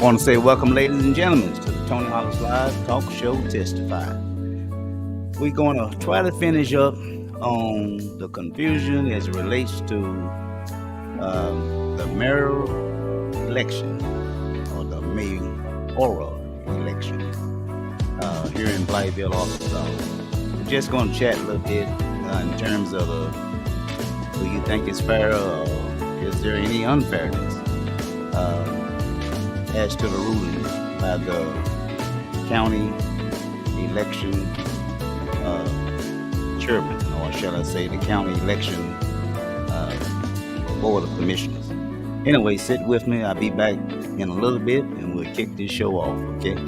want to say welcome, ladies and gentlemen, to the Tony Hollis Live Talk Show Testify. We're going to try to finish up on the confusion as it relates to the mayoral election or the mayoral election here in Blytheville, Arkansas. We're just going to chat a little bit in terms of do you think it's fair or is there any unfairness as to the ruling by the county election chairman, or shall I say the county election board of commissioners. Anyway, sit with me. I'll be back in a little bit and we'll kick this show off, okay?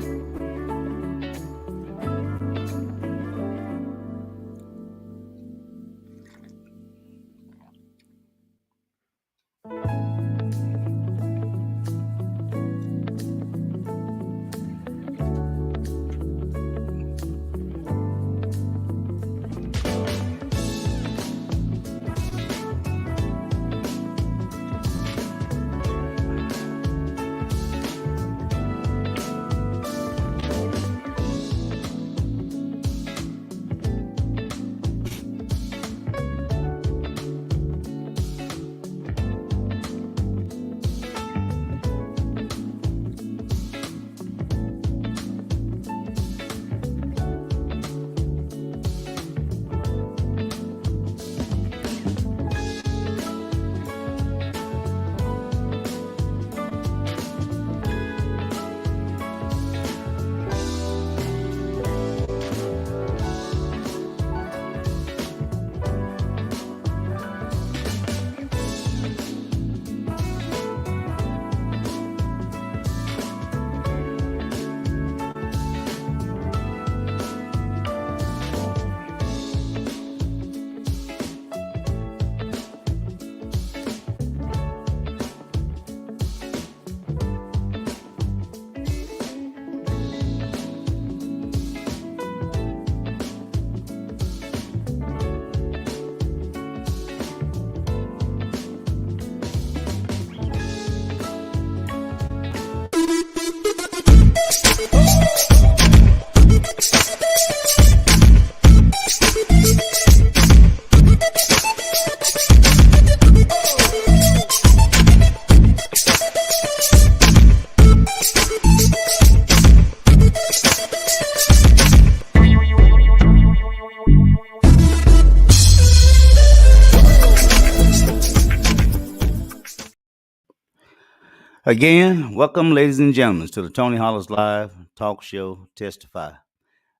Again, welcome, ladies and gentlemen, to the Tony Hollis Live Talk Show Testify.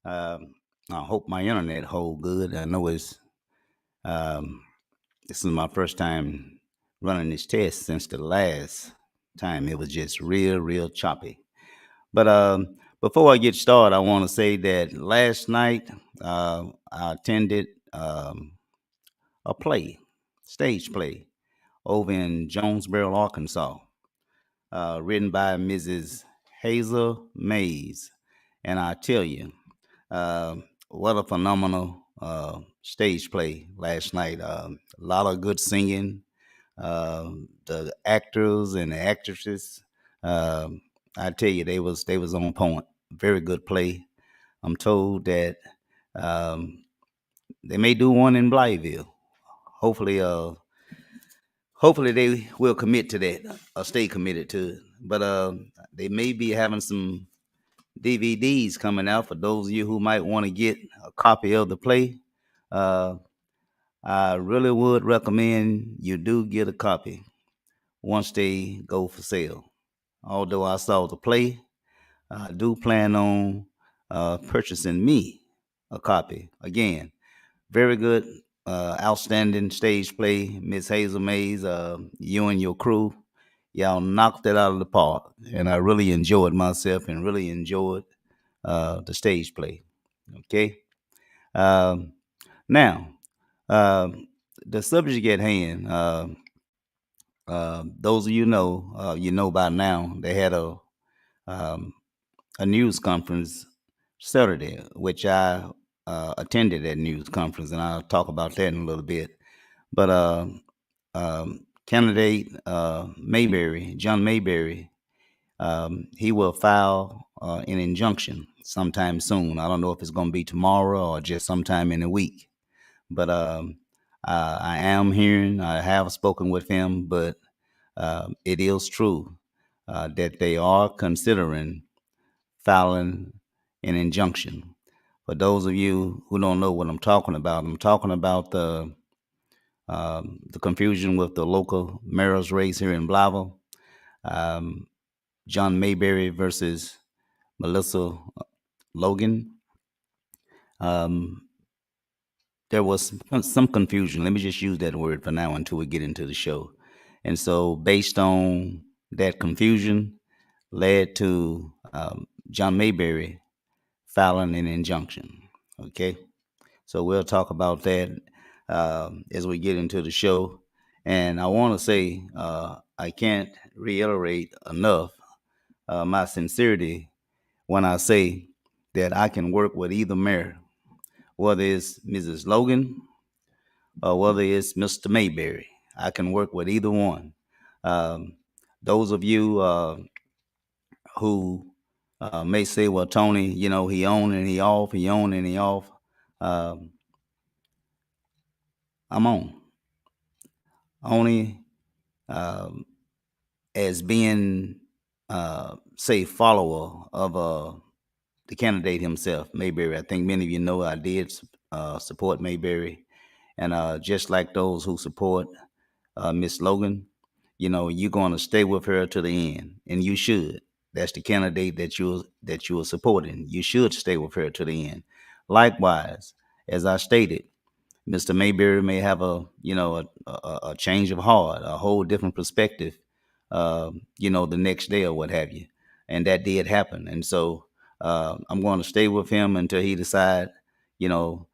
I hope my internet hold good. I know this is my first time running this test since the last time. It was just real choppy. But before I get started, I want to say that last night I attended a stage play, over in Jonesboro, Arkansas. Written by Mrs. Hazel Mays. And I tell you, what a phenomenal stage play last night. A lot of good singing. The actors and the actresses, I tell you, they was on point. Very good play. I'm told that they may do one in Blytheville. Hopefully, hopefully they will commit to that or stay committed to it. But they may be having some DVDs coming out for those of you who might want to get a copy of the play. I really would recommend you do get a copy once they go for sale. Although I saw the play, I do plan on purchasing me a copy. Again, very good, outstanding stage play, Miss Hazel Mays. You and your crew, y'all knocked it out of the park, and I really enjoyed myself and really enjoyed the stage play. Okay, now the subject at hand. Those of you know by now they had um, a news conference Saturday, which I attended that news conference, and I'll talk about that in a little bit. But candidate Mayberry, John Mayberry, he will file an injunction sometime soon. I don't know if it's going to be tomorrow or just sometime in a week. But I am hearing, I have spoken with him, but it is true that they are considering filing an injunction. For those of you who don't know what I'm talking about the confusion with the local mayor's race here in Blavel, um, John Mayberry versus Melissa Logan. Um, there was some confusion. Let me just use that word for now until we get into the show. And so, based on that confusion, led to John Mayberry filing an injunction. Okay, so we'll talk about that as we get into the show. And I want to say I can't reiterate enough my sincerity when I say that I can work with either mayor, whether it's Mrs. Logan or whether it's Mr. Mayberry. I can work with either one. Um, those of you who may say, well, Tony, he on and he off, he on and he off. Um, I'm on. Only um, as being, say, follower of the candidate himself, Mayberry. I think many of you know I did support Mayberry. And just like those who support Miss Logan, you're going to stay with her to the end, and you should. That's the candidate that you're supporting. You should stay with her to the end. Likewise, as I stated, Mr. Mayberry may have a change of heart, a whole different perspective, the next day or what have you, and that did happen. And so I'm going to stay with him until he decide, you know,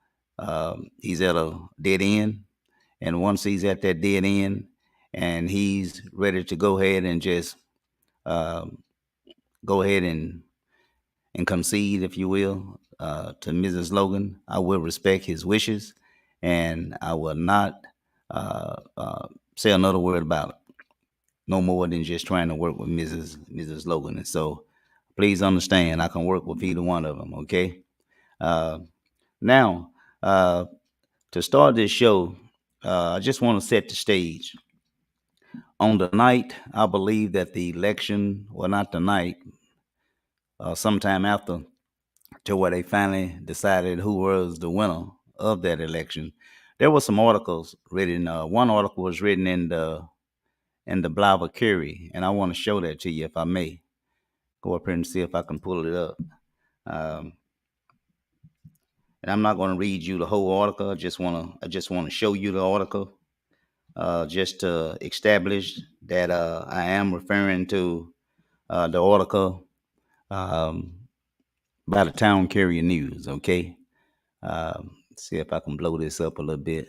he's at a dead end, and once he's at that dead end, and he's ready to go ahead and just um, go ahead and concede, if you will, to Mrs. Logan, I will respect his wishes, and I will not say another word about it. No more than just trying to work with Mrs. Logan. And so, please understand, I can work with either one of them. Okay. Uh, now, to start this show, I just want to set the stage. On the night, I believe that the election, well, not the night, sometime after, to where they finally decided who was the winner of that election. There were some articles written. One article was written in the Blauer Curie, and I want to show that to you if I may. Go up here and see if I can pull it up. Um, and I'm not going to read you the whole article. I just want to show you the article, just to establish that I am referring to the article um, by the Town Carrier News. Okay. See if I can blow this up a little bit.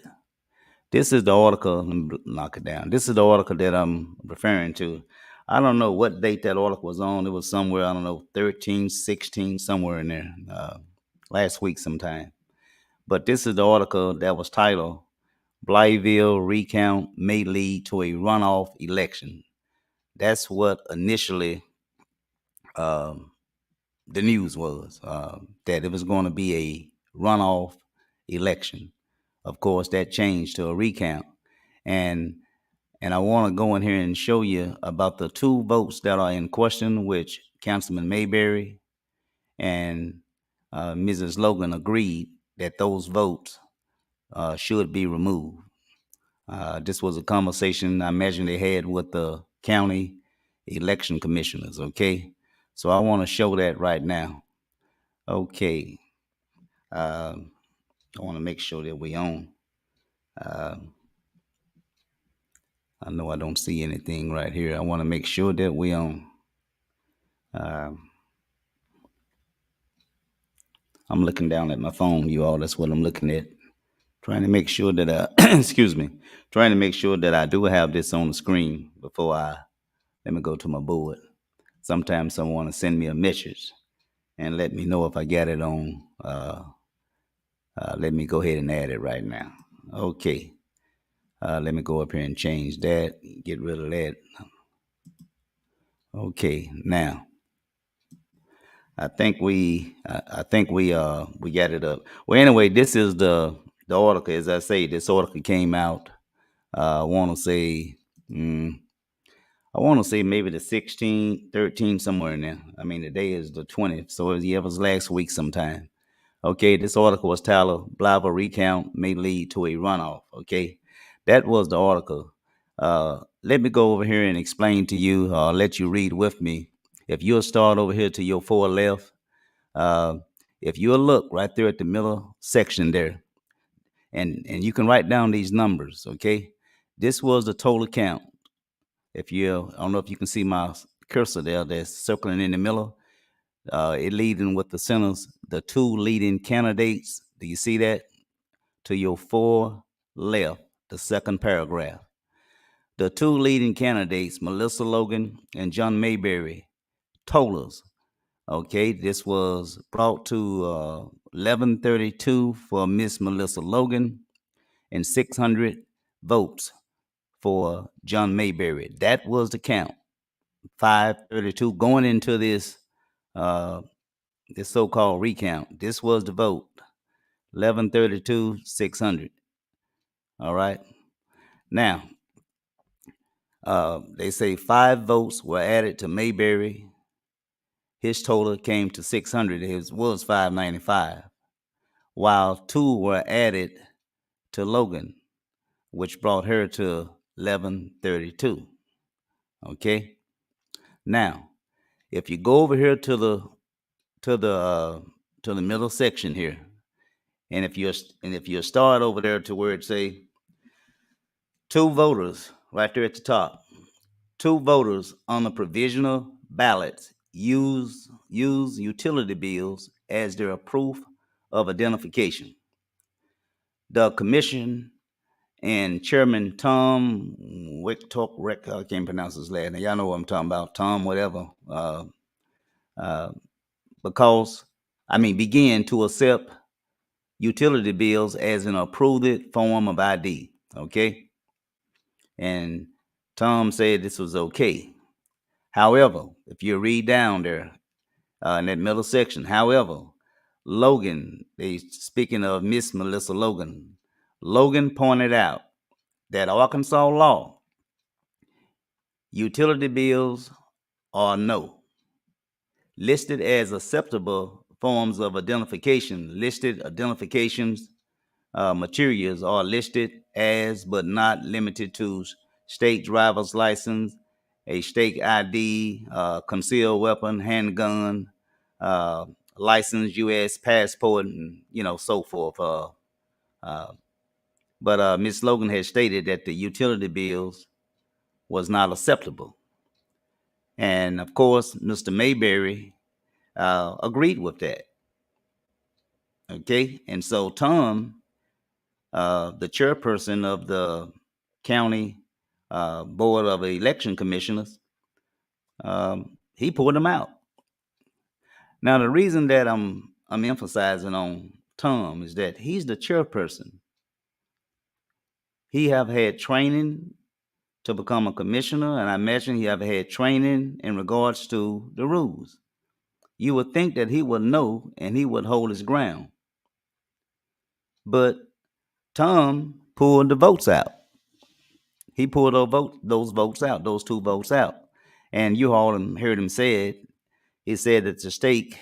This is the article. Let me knock it down. This is the article that I'm referring to. I don't know what date that article was on. It was somewhere, I don't know, 13, 16, somewhere in there, last week sometime. But this is the article that was titled Blytheville Recount May Lead to a Runoff Election. That's what initially um, the news was, that it was going to be a runoff election. Of course, that changed to a recount. And and I want to go in here and show you about the two votes that are in question, which Councilman Mayberry and Mrs. Logan agreed that those votes should be removed. This was a conversation I imagine they had with the county election commissioners. Okay, so I want to show that right now. Okay, I want to make sure that we on. Uh, I know I don't see anything right here. I want to make sure that we on. Uh, I'm looking down at my phone, you all. That's what I'm looking at. Trying to make sure that excuse me, trying to make sure that I do have this on the screen before I let me go to my board. Sometimes someone will send me a message and let me know if I got it on. Let me go ahead and add it right now. Okay. Let me go up here and change that. Get rid of that. Okay, now I think we got it up. Well, anyway, this is the article. As I say, this article came out. I want to say, mm, I want to say maybe the 16th, 13th, somewhere in there. I mean, today is the 20th, so it was last week sometime. Okay, this article was titled "Blabber Recount May Lead to a Runoff." Okay, that was the article. Let me go over here and explain to you, let you read with me. If you'll start over here to your far left, uh, if you'll look right there at the middle section there, and you can write down these numbers, okay? This was the total count. If you, I don't know if you can see my cursor there that's circling in the middle. It leading with the centers, the two leading candidates. Do you see that? To your far left, the second paragraph. The two leading candidates, Melissa Logan and John Mayberry, totals. Okay, this was brought to 1132 for Miss Melissa Logan and 600 votes for John Mayberry. That was the count. 532 going into uh, this so-called recount. This was the vote. 1132 600. All right. Now, they say 5 votes were added to Mayberry. His total came to 600. It was 595. While 2 were added to Logan, which brought her to 1132. Okay. Now, if you go over here to the uh, to the middle section here, and if you start over there to where it say 2 voters right there at the top, 2 voters on the provisional ballots use utility bills as their proof of identification. The commission and Chairman Tom Wicktalk, I can't pronounce his last name. Y'all know what I'm talking about, Tom, whatever. Uh, because begin to accept utility bills as an approved form of ID. Okay, and Tom said this was okay. However, if you read down there in that middle section, however, Logan, they speaking of Miss Melissa Logan, Logan pointed out that Arkansas law, utility bills are no listed as acceptable forms of identification. Listed identifications materials are listed as, but not limited to, state driver's license, a state ID, concealed weapon, handgun, uh, license, U.S. passport, and so forth. Uh, but Ms. Logan has stated that the utility bills was not acceptable, and of course, Mr. Mayberry agreed with that. Okay, and so Tom, the chairperson of the county board of election commissioners, he pulled them out. Now, the reason that I'm emphasizing on Tom is that he's the chairperson. He have had training to become a commissioner, and I imagine he have had training in regards to the rules. You would think that he would know and he would hold his ground, but Tom pulled the votes out. He pulled those votes out, those 2 votes out. And you all heard him say it. He said that the state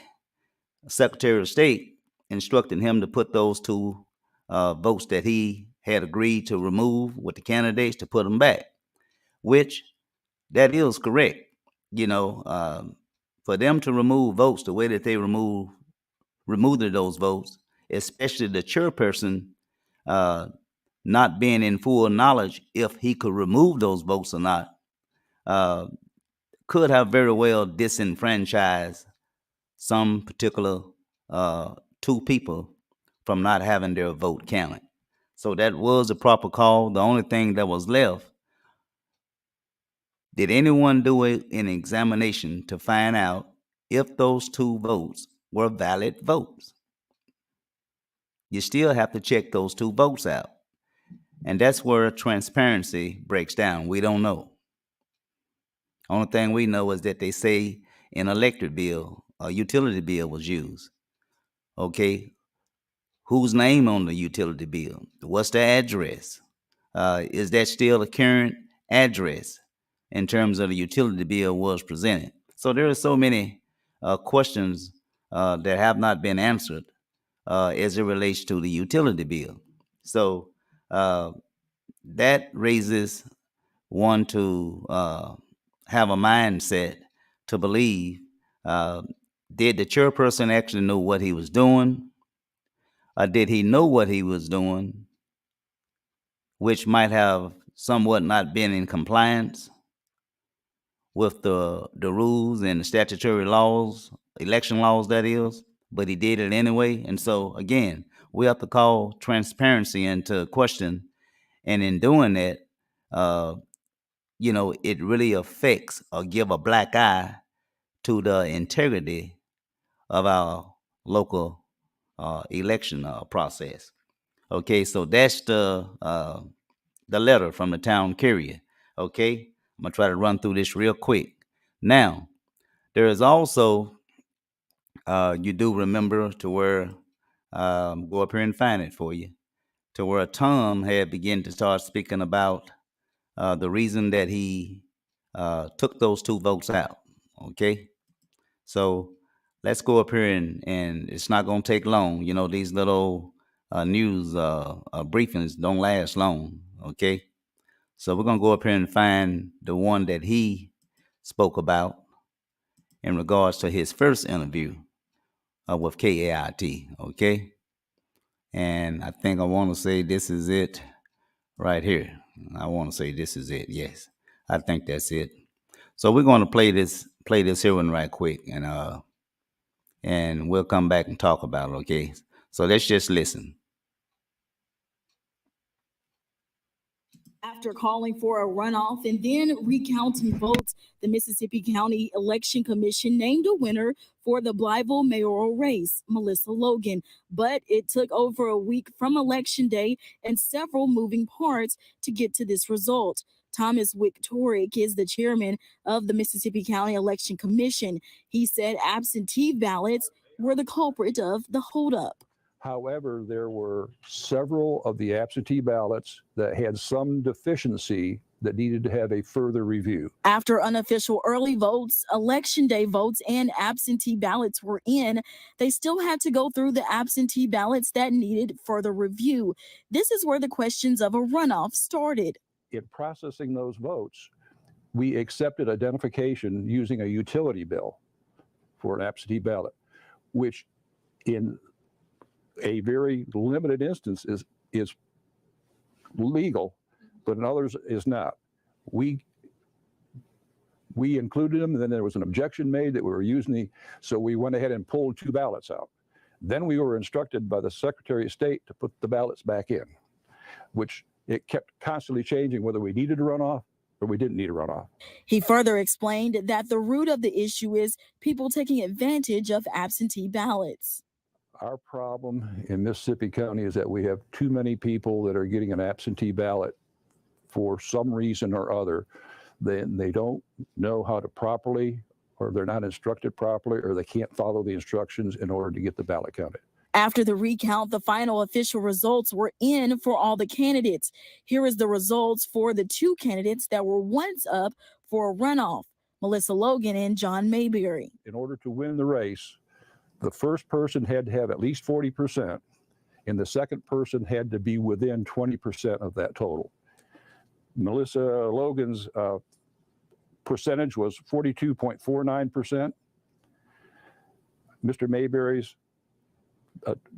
secretary of state instructed him to put those 2 votes that he had agreed to remove with the candidates to put them back, which that is correct. You know, for them to remove votes the way that they removed those votes, especially the chairperson uh, not being in full knowledge if he could remove those votes or not, uh, could have very well disenfranchised some particular uh, 2 people from not having their vote counted. So that was a proper call. The only thing that was left, did anyone do an examination to find out if those 2 votes were valid votes? You still have to check those 2 votes out. And that's where transparency breaks down. We don't know. Only thing we know is that they say an electric bill, a utility bill was used. Okay, whose name on the utility bill? What's the address? Is that still a current address in terms of the utility bill was presented? So there are so many questions that have not been answered as it relates to the utility bill. So uh, that raises one to have a mindset to believe, uh, did the chairperson actually know what he was doing? Or did he know what he was doing, which might have somewhat not been in compliance with the rules and the statutory laws, election laws that is, but he did it anyway. And so again, we have to call transparency into question. And in doing that, uh, it really affects or give a black eye to the integrity of our local election process. Okay, so that's the letter from the town carrier. Okay, I'm gonna try to run through this real quick. Now, there is also you do remember to where go up here and find it for you, to where Tom had begun to start speaking about the reason that he took those two votes out. Okay, so let's go up here and it's not gonna take long. These little news briefings don't last long. Okay, so we're gonna go up here and find the one that he spoke about in regards to his first interview with KAIT. Okay, and I think I want to say this is it right here. I want to say this is it. Yes, I think that's it. So we're going to play this here one right quick, and we'll come back and talk about it. Okay, so let's just listen. After calling for a runoff and then recounting votes, the Mississippi County Election Commission named a winner for the Blytheville mayoral race, Melissa Logan. But it took over a week from Election Day and several moving parts to get to this result. Thomas Wictorick is the chairman of the Mississippi County Election Commission. He said absentee ballots were the culprit of the holdup. However, there were several of the absentee ballots that had some deficiency that needed to have a further review. After unofficial early votes, Election Day votes, and absentee ballots were in, they still had to go through the absentee ballots that needed further review. This is where the questions of a runoff started. In processing those votes, we accepted identification using a utility bill for an absentee ballot, which in a very limited instance is legal, but in others is not. We included them, and then there was an objection made that we were using so we went ahead and pulled two ballots out. Then we were instructed by the Secretary of State to put the ballots back in, which it kept constantly changing whether we needed a runoff or we didn't need a runoff. He further explained that the root of the issue is people taking advantage of absentee ballots. Our problem in Mississippi County is that we have too many people that are getting an absentee ballot for some reason or other. They don't know how to properly, or they're not instructed properly, or they can't follow the instructions in order to get the ballot counted. After the recount, the final official results were in for all the candidates. Here is the results for the two candidates that were once up for a runoff, Melissa Logan and John Mayberry. In order to win the race, the first person had to have at least 40%, and the second person had to be within 20% of that total. Melissa Logan's percentage was 42.49%. Mr. Mayberry's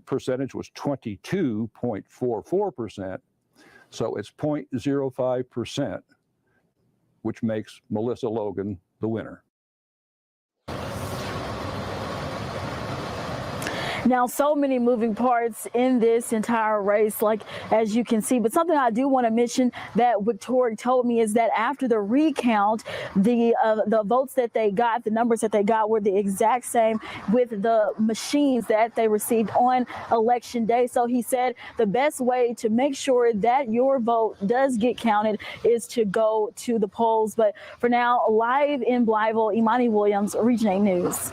percentage was 22.44%, so it's 0.05%, which makes Melissa Logan the winner. Now, so many moving parts in this entire race, like as you can see. But something I do want to mention that Victoria told me is that after the recount, the votes that they got, the numbers that they got were the exact same with the machines that they received on election day. So he said the best way to make sure that your vote does get counted is to go to the polls. But for now, live in Blytheville, Imani Williams, Region 8 News.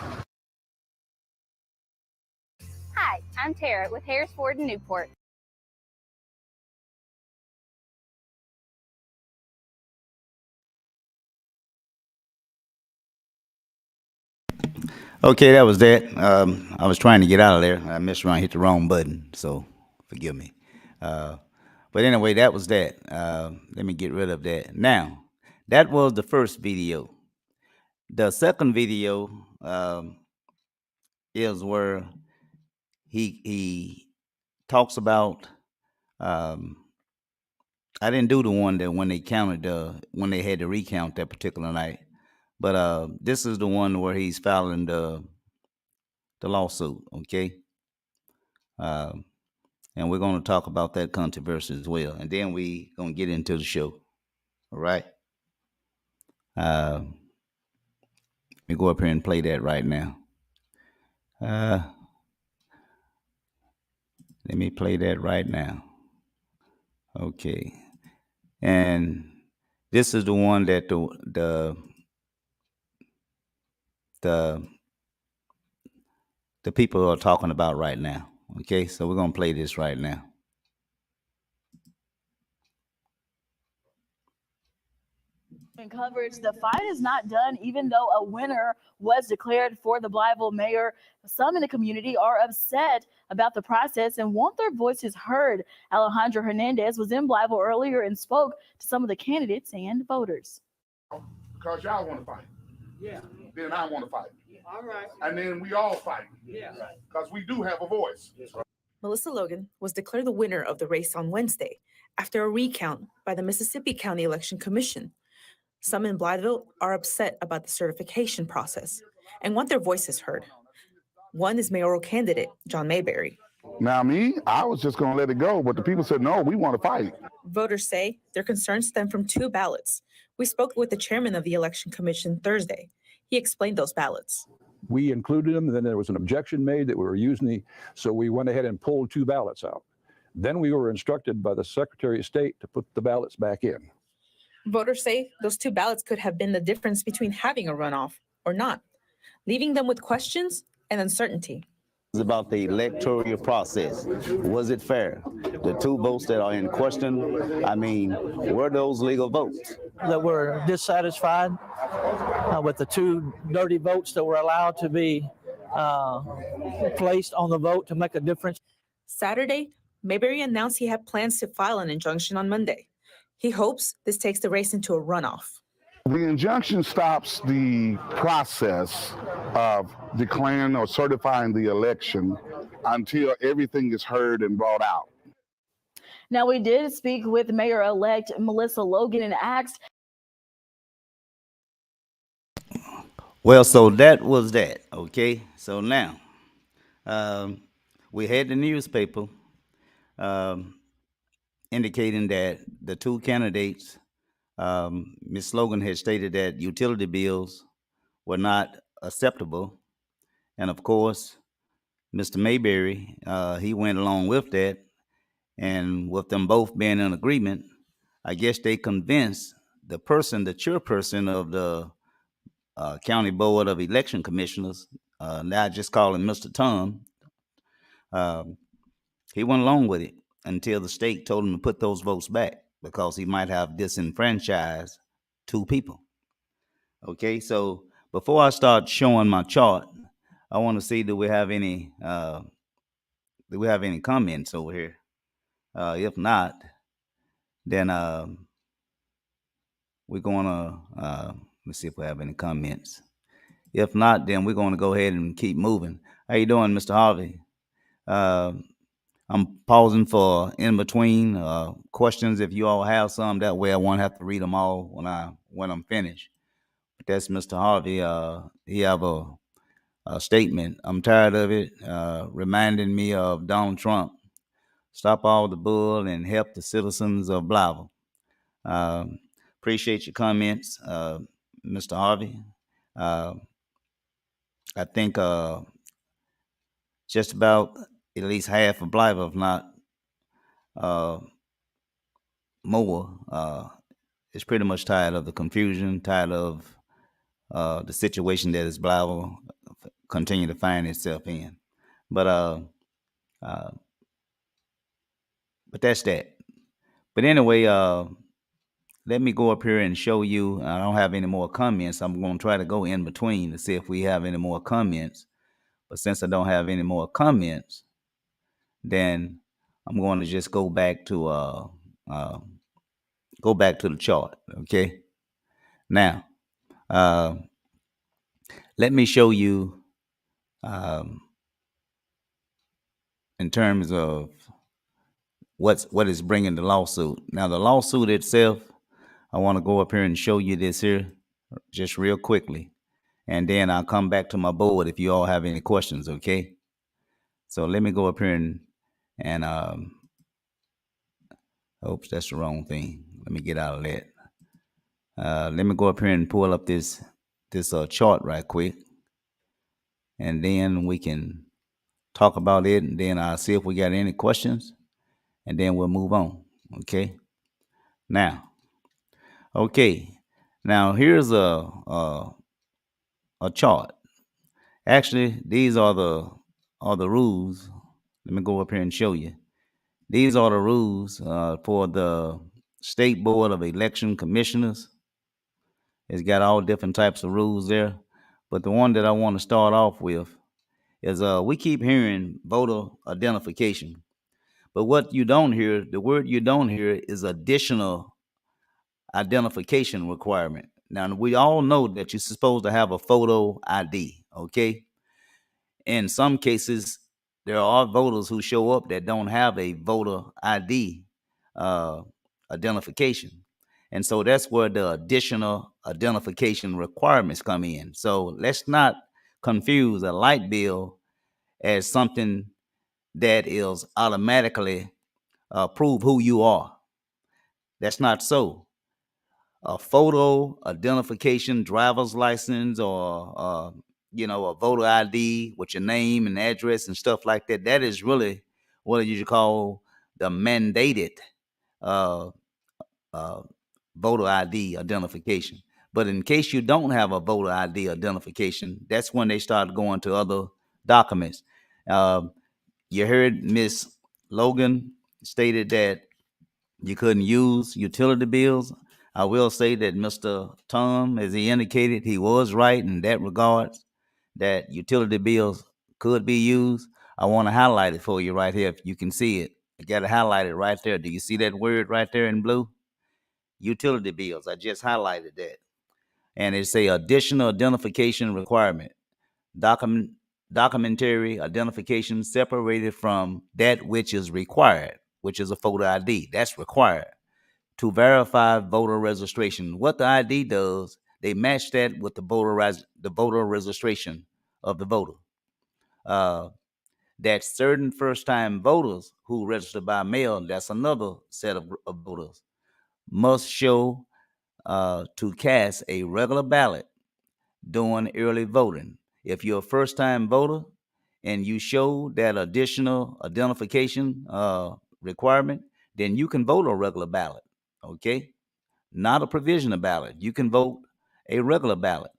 Hi, I'm Tara with Harris Ford in Newport. Okay, that was that. I was trying to get out of there. I messed around, hit the wrong button, so forgive me. But anyway, that was that. Let me get rid of that. Now, that was the first video. The second video is where he talks about. I didn't do the one that when they counted when they had to recount that particular night, but this is the one where he's filing the lawsuit. Okay. And we're going to talk about that controversy as well, and then we going to get into the show. All right. Let me go up here and play that right now. Let me play that right now. Okay. And this is the one that the people are talking about right now. Okay, so we're gonna play this right now. Coverage. The fight is not done, even though a winner was declared for the Blytheville mayor. Some in the community are upset about the process and want their voices heard. Alejandro Hernandez was in Blytheville earlier and spoke to some of the candidates and voters. Because y'all want to fight. Yeah. Then I want to fight. All right. And then we all fight. Yeah. Because we do have a voice. Melissa Logan was declared the winner of the race on Wednesday after a recount by the Mississippi County Election Commission. Some in Blytheville are upset about the certification process and want their voices heard. One is mayoral candidate John Mayberry. Now me, I was just going to let it go, but the people said, no, we want to fight. Voters say their concerns stem from two ballots. We spoke with the chairman of the Election Commission Thursday. He explained those ballots. We included them, and then there was an objection made that we were using so we went ahead and pulled two ballots out. Then we were instructed by the Secretary of State to put the ballots back in. Voters say those two ballots could have been the difference between having a runoff or not, leaving them with questions and uncertainty. It's about the electoral process. Was it fair? The two votes that are in question, I mean, were those legal votes? That were dissatisfied with the two dirty votes that were allowed to be placed on the vote to make a difference. Saturday, Mayberry announced he had plans to file an injunction on Monday. He hopes this takes the race into a runoff. The injunction stops the process of declaring or certifying the election until everything is heard and brought out. Now, we did speak with Mayor-elect Melissa Logan and asked. Well, so that was that. Okay. So now we had the newspaper indicating that the two candidates, Ms. Logan had stated that utility bills were not acceptable. And of course, Mr. Mayberry, he went along with that. And with them both being in agreement, I guess they convinced the chairperson of the County Board of Election Commissioners, now I just call him Mr. Tom, he went along with it until the state told him to put those votes back because he might have disenfranchised two people. Okay, so before I start showing my chart, I want to see do we have any comments over here? If not, then we're gonna let's see if we have any comments. If not, then we're gonna go ahead and keep moving. How you doing, Mr. Harvey? I'm pausing for in between questions if you all have some. That way I won't have to read them all when I'm finished. But that's Mr. Harvey. He have a statement. I'm tired of it, reminding me of Donald Trump. Stop all the bull and help the citizens of Blyville. Um, Appreciate your comments, Mr. Harvey. Uh, I think just about at least half of Blyville, if not uh, more, is pretty much tired of the confusion, tired of the situation that is Blyville continue to find itself in. But uh, but that's that. But anyway, let me go up here and show you. I don't have any more comments. I'm going to try to go in between to see if we have any more comments. But since I don't have any more comments, then I'm going to just go back to the chart. Okay. Now, uh, let me show you um, in terms of what is bringing the lawsuit. Now, the lawsuit itself, I want to go up here and show you this here just real quickly. And then I'll come back to my board if you all have any questions, okay? So let me go up here and oops, that's the wrong thing. Let me get out of that. Let me go up here and pull up this chart right quick. And then we can talk about it, and then I'll see if we got any questions, and then we'll move on, okay? Now, here's a chart. Actually, these are the rules. Let me go up here and show you. These are the rules for the State Board of Election Commissioners. It's got all different types of rules there, but the one that I want to start off with is we keep hearing voter identification, but what you don't hear, the word you don't hear is additional identification requirement. Now, we all know that you're supposed to have a photo ID, okay? In some cases, there are voters who show up that don't have a voter ID identification. And so that's where the additional identification requirements come in. So let's not confuse a light bill as something that is automatically prove who you are. That's not so. A photo identification, driver's license, or a voter ID with your name and address and stuff like that. That is really what you call the mandated uh, uh, voter ID identification. But in case you don't have a voter ID identification, that's when they start going to other documents. You heard Miss Logan stated that you couldn't use utility bills. I will say that Mr. Tom, as he indicated, he was right in that regard, that utility bills could be used. I want to highlight it for you right here if you can see it. I got it highlighted right there. Do you see that word right there in blue? Utility bills. I just highlighted that. And it's a additional identification requirement. Documentary identification separated from that which is required, which is a photo ID. That's required to verify voter registration. What the ID does, they match that with the voter registration of the voter. That certain first-time voters who register by mail, that's another set of voters, must show to cast a regular ballot during early voting. If you're a first-time voter and you show that additional identification requirement, then you can vote a regular ballot, okay? Not a provisional ballot. You can vote a regular ballot.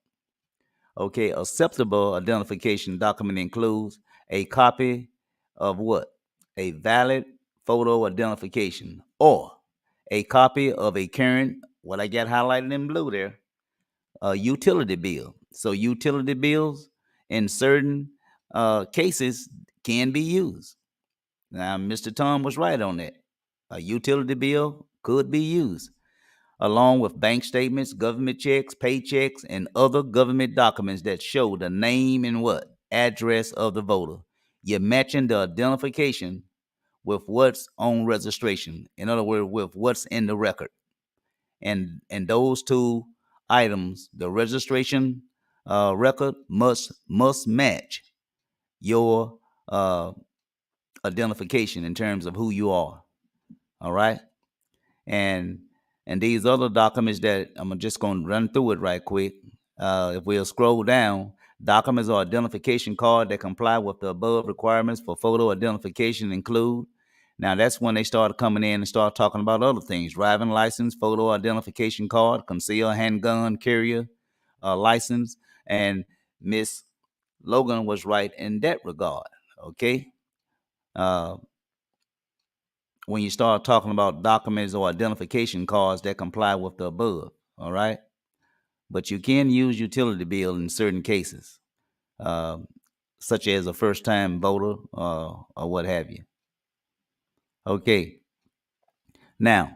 Okay, acceptable identification document includes a copy of what? A valid photo identification, or a copy of a current, what I got highlighted in blue there, a utility bill. So utility bills in certain cases can be used. Now, Mr. Tom was right on that. A utility bill could be used, along with bank statements, government checks, paychecks, and other government documents that show the name and what? Address of the voter. You're matching the identification with what's on registration. In other words, with what's in the record. And those two items, the registration record must match your identification in terms of who you are. All right, and these other documents that I'm just going to run through it right quick. If we'll scroll down, documents or identification card that comply with the above requirements for photo identification include. Now that's when they started coming in and start talking about other things: driving license, photo identification card, concealed handgun carrier license, and Miss Logan was right in that regard. Okay. Uh, when you start talking about documents or identification cards that comply with the above, all right? But you can use utility bill in certain cases, uh, such as a first-time voter or what have you. Okay, now,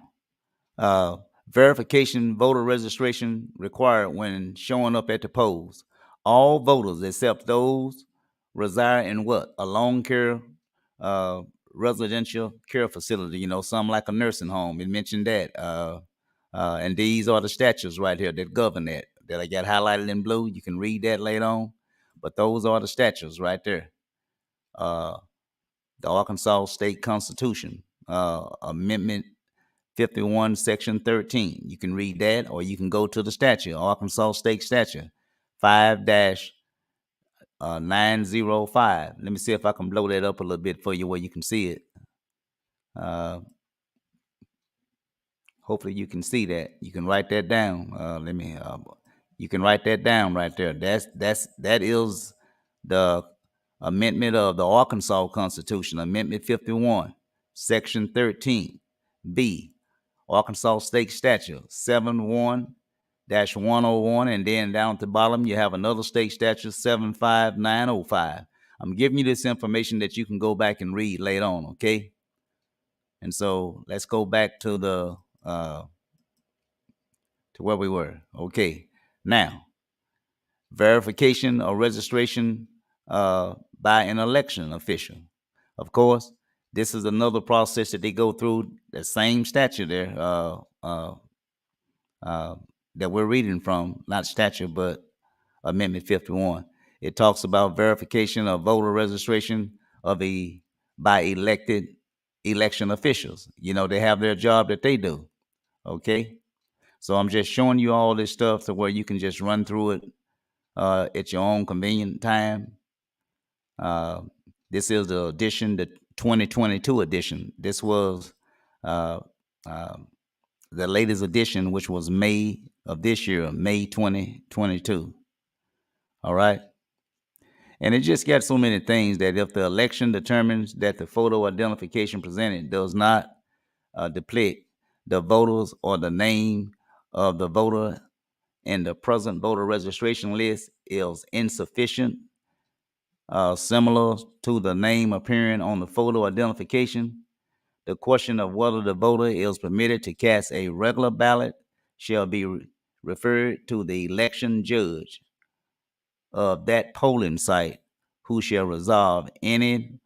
uh, verification voter registration required when showing up at the polls. All voters except those reside in what? A long care uh, residential care facility, some like a nursing home. It mentioned that. And these are the statutes right here that govern that I got highlighted in blue. You can read that later on. But those are the statutes right there. The Arkansas State Constitution, Amendment 51, Section 13. You can read that, or you can go to the statute, Arkansas State Statute 5-905. Let me see if I can blow that up a little bit for you where you can see it. Hopefully you can see that. You can write that down. You can write that down right there. That is the amendment of the Arkansas Constitution, Amendment 51, Section 13, B, Arkansas State Statute 71-101, and then down at the bottom you have another state statute 75905. I'm giving you this information that you can go back and read later on, okay? And so let's go back to the to where we were. Okay, now verification or registration by an election official. Of course, this is another process that they go through. The same statute there that we're reading from, not statute, but Amendment 51. It talks about verification of voter registration by elected election officials. They have their job that they do. Okay, so I'm just showing you all this stuff to where you can just run through it at your own convenient time. This is the 2022 edition. This was the latest edition, which was May of this year, May 2022. All right. And it just got so many things that if the election determines that the photo identification presented does not depict the voters or the name of the voter in the present voter registration list is insufficient, similar to the name appearing on the photo identification, the question of whether the voter is permitted to cast a regular ballot shall be referred to the election judge of that polling site, who shall resolve any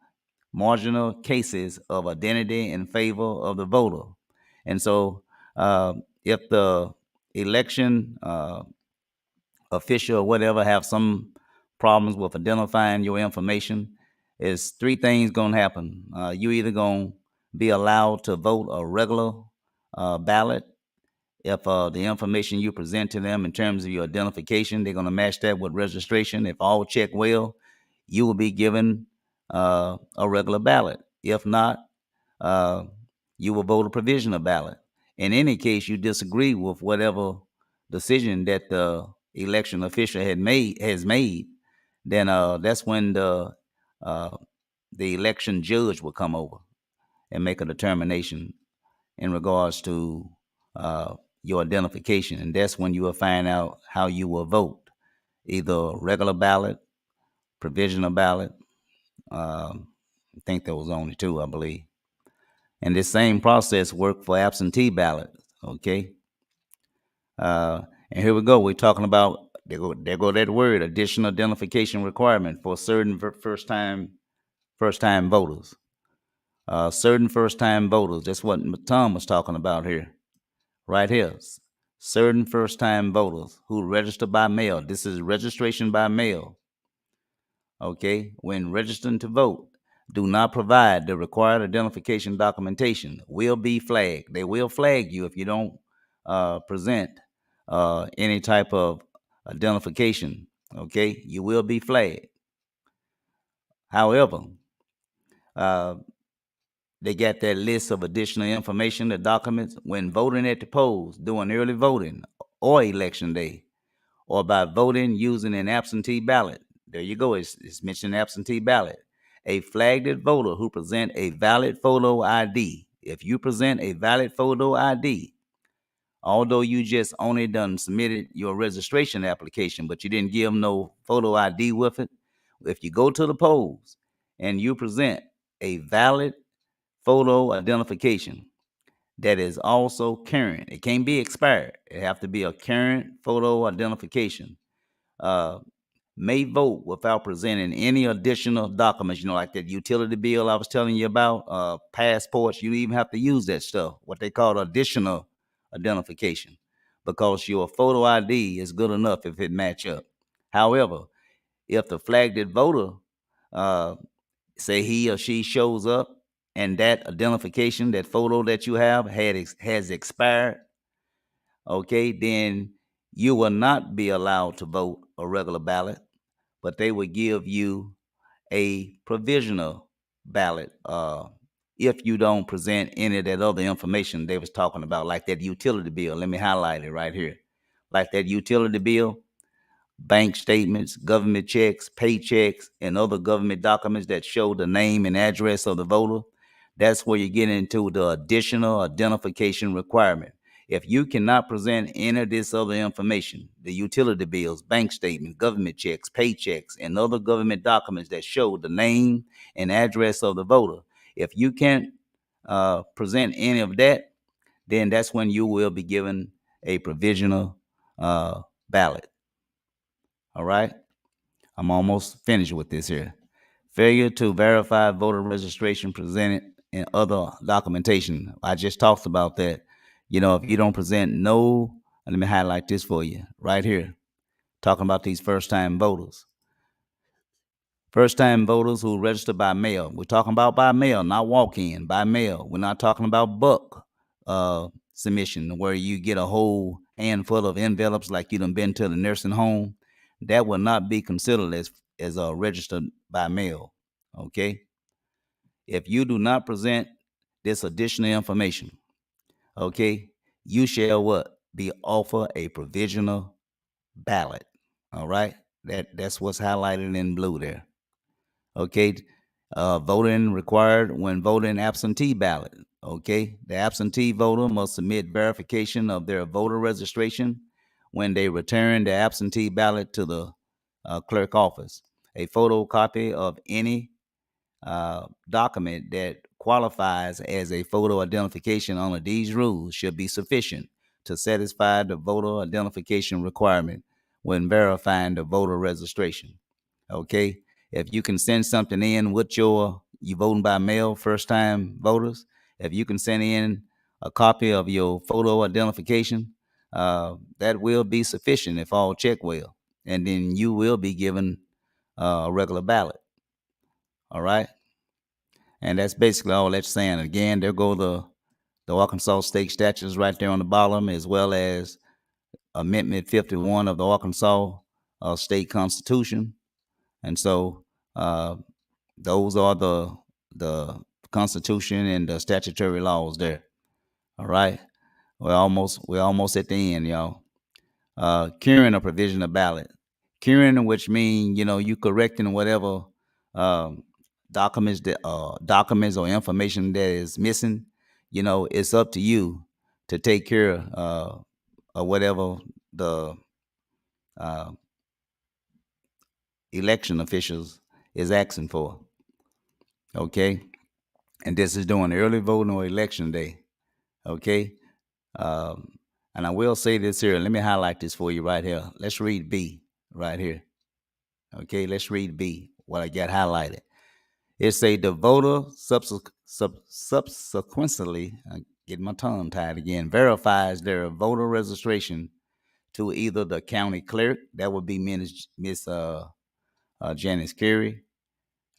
marginal cases of identity in favor of the voter. And so if the election official or whatever have some problems with identifying your information, is three things going to happen. You either going to be allowed to vote a regular ballot if the information you present to them in terms of your identification, they're going to match that with registration. If all check well, you will be given a regular ballot. If not, you will vote a provisional ballot. In any case, you disagree with whatever decision that the election official has made, then that's when the election judge will come over and make a determination in regards to your identification, and that's when you will find out how you will vote, either regular ballot, provisional ballot. I think there was only two, I believe. And this same process worked for absentee ballot. Okay. And here we go. We're talking about there go that word, additional identification requirement for certain first time voters. Certain first time voters. That's what Tom was talking about here. Right here. certain first-time voters who register by mail. This is registration by mail. Okay, when registering to vote, do not provide the required identification documentation, will be flagged. They will flag you if you don't present any type of identification. Okay, you will be flagged. However, uh, they got that list of additional information, the documents, when voting at the polls, doing early voting or election day, or by voting using an absentee ballot. There you go. It's mentioned absentee ballot. A flagged voter who present a valid photo ID. If you present a valid photo ID, although you just only done submitted your registration application, but you didn't give no photo ID with it, if you go to the polls and you present a valid photo identification that is also current, it can't be expired. It have to be a current photo identification. May vote without presenting any additional documents, like that utility bill I was telling you about, passports. You even have to use that stuff, what they call additional identification, because your photo ID is good enough if it match up. However, if the flagged voter, say he or she shows up and that identification, that photo that you have has expired, okay, then you will not be allowed to vote a regular ballot, but they will give you a provisional ballot if you don't present any of that other information they was talking about, like that utility bill. Let me highlight it right here. Like that utility bill, bank statements, government checks, paychecks, and other government documents that show the name and address of the voter. That's where you get into the additional identification requirement. If you cannot present any of this other information, the utility bills, bank statements, government checks, paychecks, and other government documents that show the name and address of the voter, if you can't present any of that, then that's when you will be given a provisional ballot. All right? I'm almost finished with this here. Failure to verify voter registration presented in other documentation. I just talked about that. If you don't present no, let me highlight this for you right here. Talking about these first-time voters. First-time voters who register by mail. We're talking about by mail, not walk-in, by mail. We're not talking about bulk submission where you get a whole handful of envelopes like you done been to the nursing home. That will not be considered as registered by mail. Okay. If you do not present this additional information, okay, you shall what? Be offered a provisional ballot. All right. That's what's highlighted in blue there. Okay. Voting required when voting absentee ballot. Okay. The absentee voter must submit verification of their voter registration when they return the absentee ballot to the clerk office. A photocopy of any document that qualifies as a photo identification under these rules should be sufficient to satisfy the voter identification requirement when verifying the voter registration. Okay, if you can send something in with you voting by mail, first time voters, if you can send in a copy of your photo identification, that will be sufficient if all check well, and then you will be given a regular ballot. All right. And that's basically all that's saying. Again, there go the Arkansas state statutes right there on the bottom, as well as Amendment 51 of the Arkansas state constitution. And so those are the constitution and the statutory laws there. All right. We're almost at the end, y'all. Curing a provisional ballot. Curing, which means, you correcting whatever documents or information that is missing. It's up to you to take care of whatever the election officials is asking for. Okay, and this is during early voting or election day. Okay, and I will say this here. Let me highlight this for you right here. Let's read B right here. Okay, let's read B. What I got highlighted. It say the voter subsequently, getting my tongue tied again, verifies their voter registration to either the county clerk, that would be Miss Janice Carey.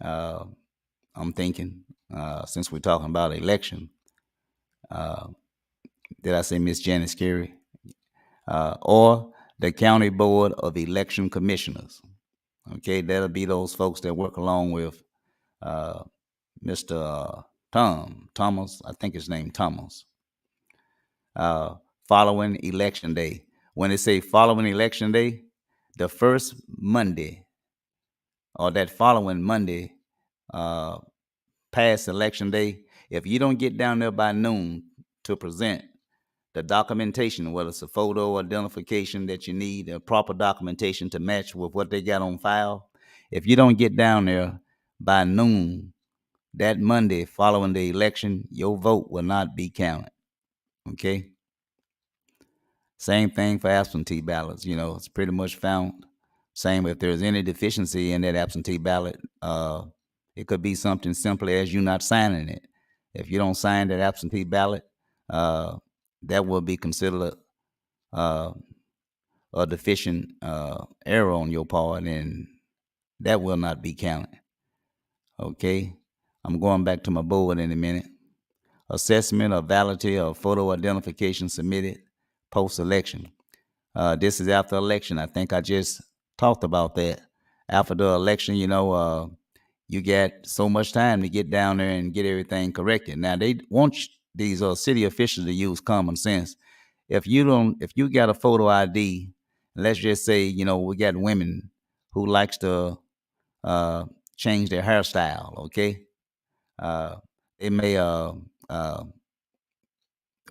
I'm thinking, since we're talking about election, did I say Miss Janice Carey? Or the County Board of Election Commissioners. Okay, that'll be those folks that work along with Mr. Thomas, I think his name Thomas. Following election day. When they say following election day, the first Monday or that following Monday past election day, if you don't get down there by noon to present the documentation, whether it's a photo identification that you need, a proper documentation to match with what they got on file, if you don't get down there by noon that Monday following the election, your vote will not be counted. Okay? Same thing for absentee ballots. It's pretty much found. Same if there's any deficiency in that absentee ballot, it could be something simple as you not signing it. If you don't sign that absentee ballot, that will be considered a deficient error on your part, and that will not be counted. Okay? I'm going back to my board in a minute. Assessment of validity of photo identification submitted post-election. This is after election. I think I just talked about that. After the election, you get so much time to get down there and get everything corrected. Now, they want these city officials to use common sense. If you got a photo ID, let's just say, we got women who likes to change their hairstyle, okay? They may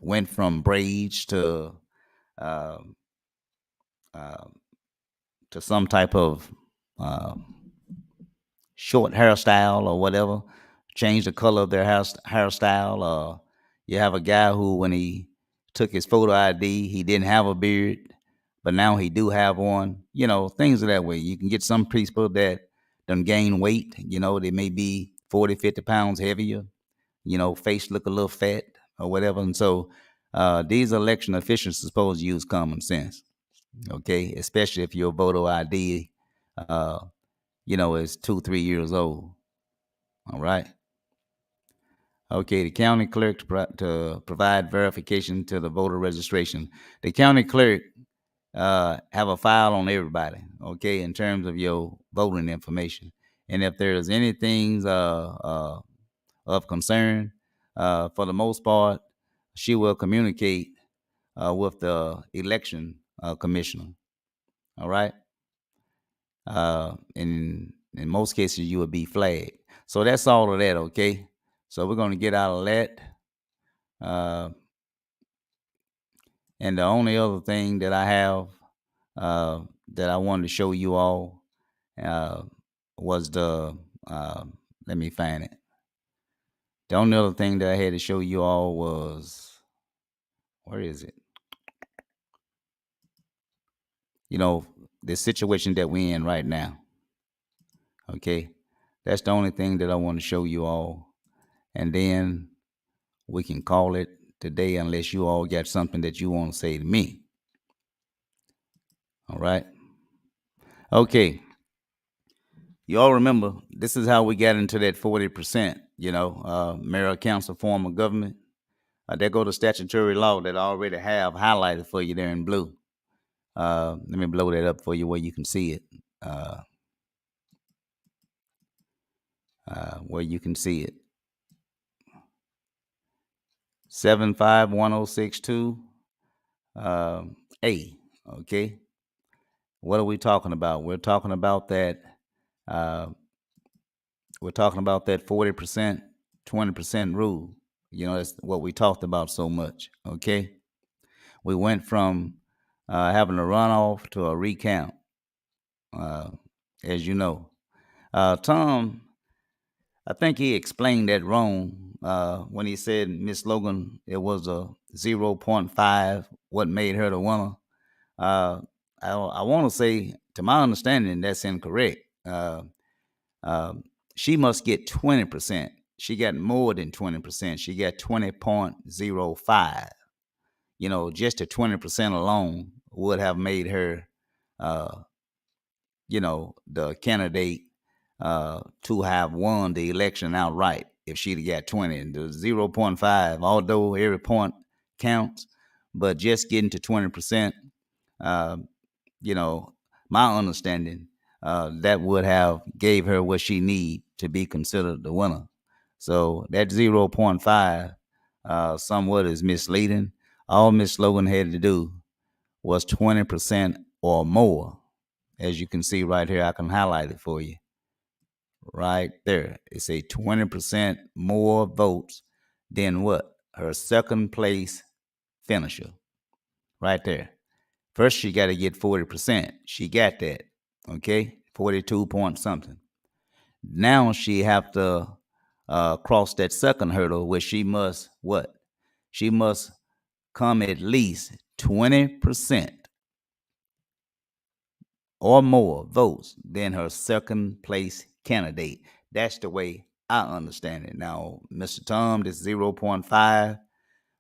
went from braids to some type of short hairstyle or whatever, change the color of their hairstyle. You have a guy who, when he took his photo ID, he didn't have a beard, but now he do have one. Things of that way. You can get some people that done gain weight. They may be 40, 50 pounds heavier. Face look a little fat or whatever. And so these election officials are supposed to use common sense. Okay, especially if your voter ID, is 2-3 years old. All right. Okay, the county clerk to provide verification to the voter registration. The county clerk have a file on everybody, okay, in terms of your voting information. And if there's anything of concern, for the most part, she will communicate with the election commissioner. All right. In most cases, you would be flagged. So that's all of that, okay? So we're going to get out of that. And the only other thing that I have that I wanted to show you all was let me find it. The only other thing that I had to show you all was, where is it? The situation that we're in right now. Okay, that's the only thing that I want to show you all. And then we can call it today unless you all got something that you want to say to me. All right. Okay. You all remember, this is how we got into that 40%, mayor, council form of government. There go the statutory law that I already have highlighted for you there in blue. Let me blow that up for you where you can see it. Where you can see it. 751062 A. Okay. What are we talking about? We're talking about that. We're talking about that 40%, 20% rule. That's what we talked about so much. Okay. We went from having a runoff to a recount. As you know, Tom, I think he explained that wrong when he said Miss Logan, it was a 0.5. What made her the winner? I want to say, to my understanding, that's incorrect. She must get 20% she got more than 20%. She got 20.05. Just the 20% alone would have made her, the candidate to have won the election outright if she'd got 20. And the 0.5, although every point counts, but just getting to 20%, my understanding, that would have gave her what she need to be considered the winner. So that 0.5 somewhat is misleading. All Miss Logan had to do was 20% or more. As you can see right here, I can highlight it for you. Right there. It's a 20% more votes than what? Her second place finisher. Right there. First, she got to get 40%. She got that. Okay? 42 point something. Now she have to cross that second hurdle where she must what? She must come at least 20% or more votes than her second place candidate. That's the way I understand it. Now, Mr. Tom, this 0.5,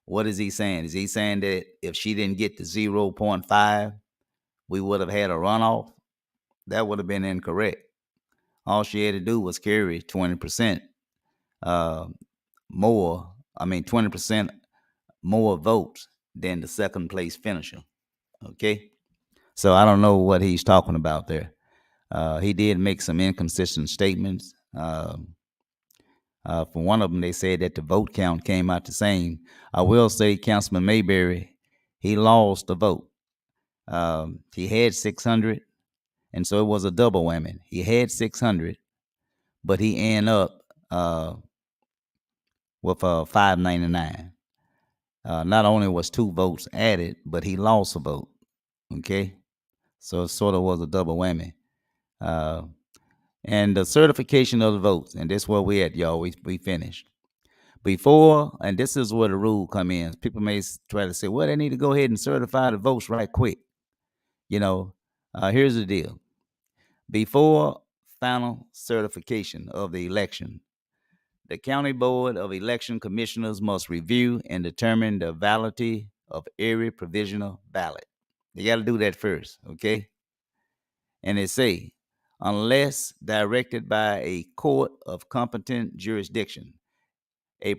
what is he saying? Is he saying that if she didn't get the 0.5, we would have had a runoff? That would have been incorrect. All she had to do was carry 20% more, 20% more votes than the second place finisher. Okay? So I don't know what he's talking about there. He did make some inconsistent statements. For one of them, they said that the vote count came out the same. I will say Councilman Mayberry, he lost the vote. He had 600, and so it was a double whammy. He had 600, but he ended up with 599. Not only was 2 votes added, but he lost a vote. Okay, so it sort of was a double whammy. And the certification of the votes, and this is where we at, y'all. We finished. Before, and this is where the rule come in. People may try to say, well, they need to go ahead and certify the votes right quick. Here's the deal. Before final certification of the election, the County Board of Election Commissioners must review and determine the validity of every provisional ballot. You got to do that first, okay? And they say, unless directed by a court of competent jurisdiction, a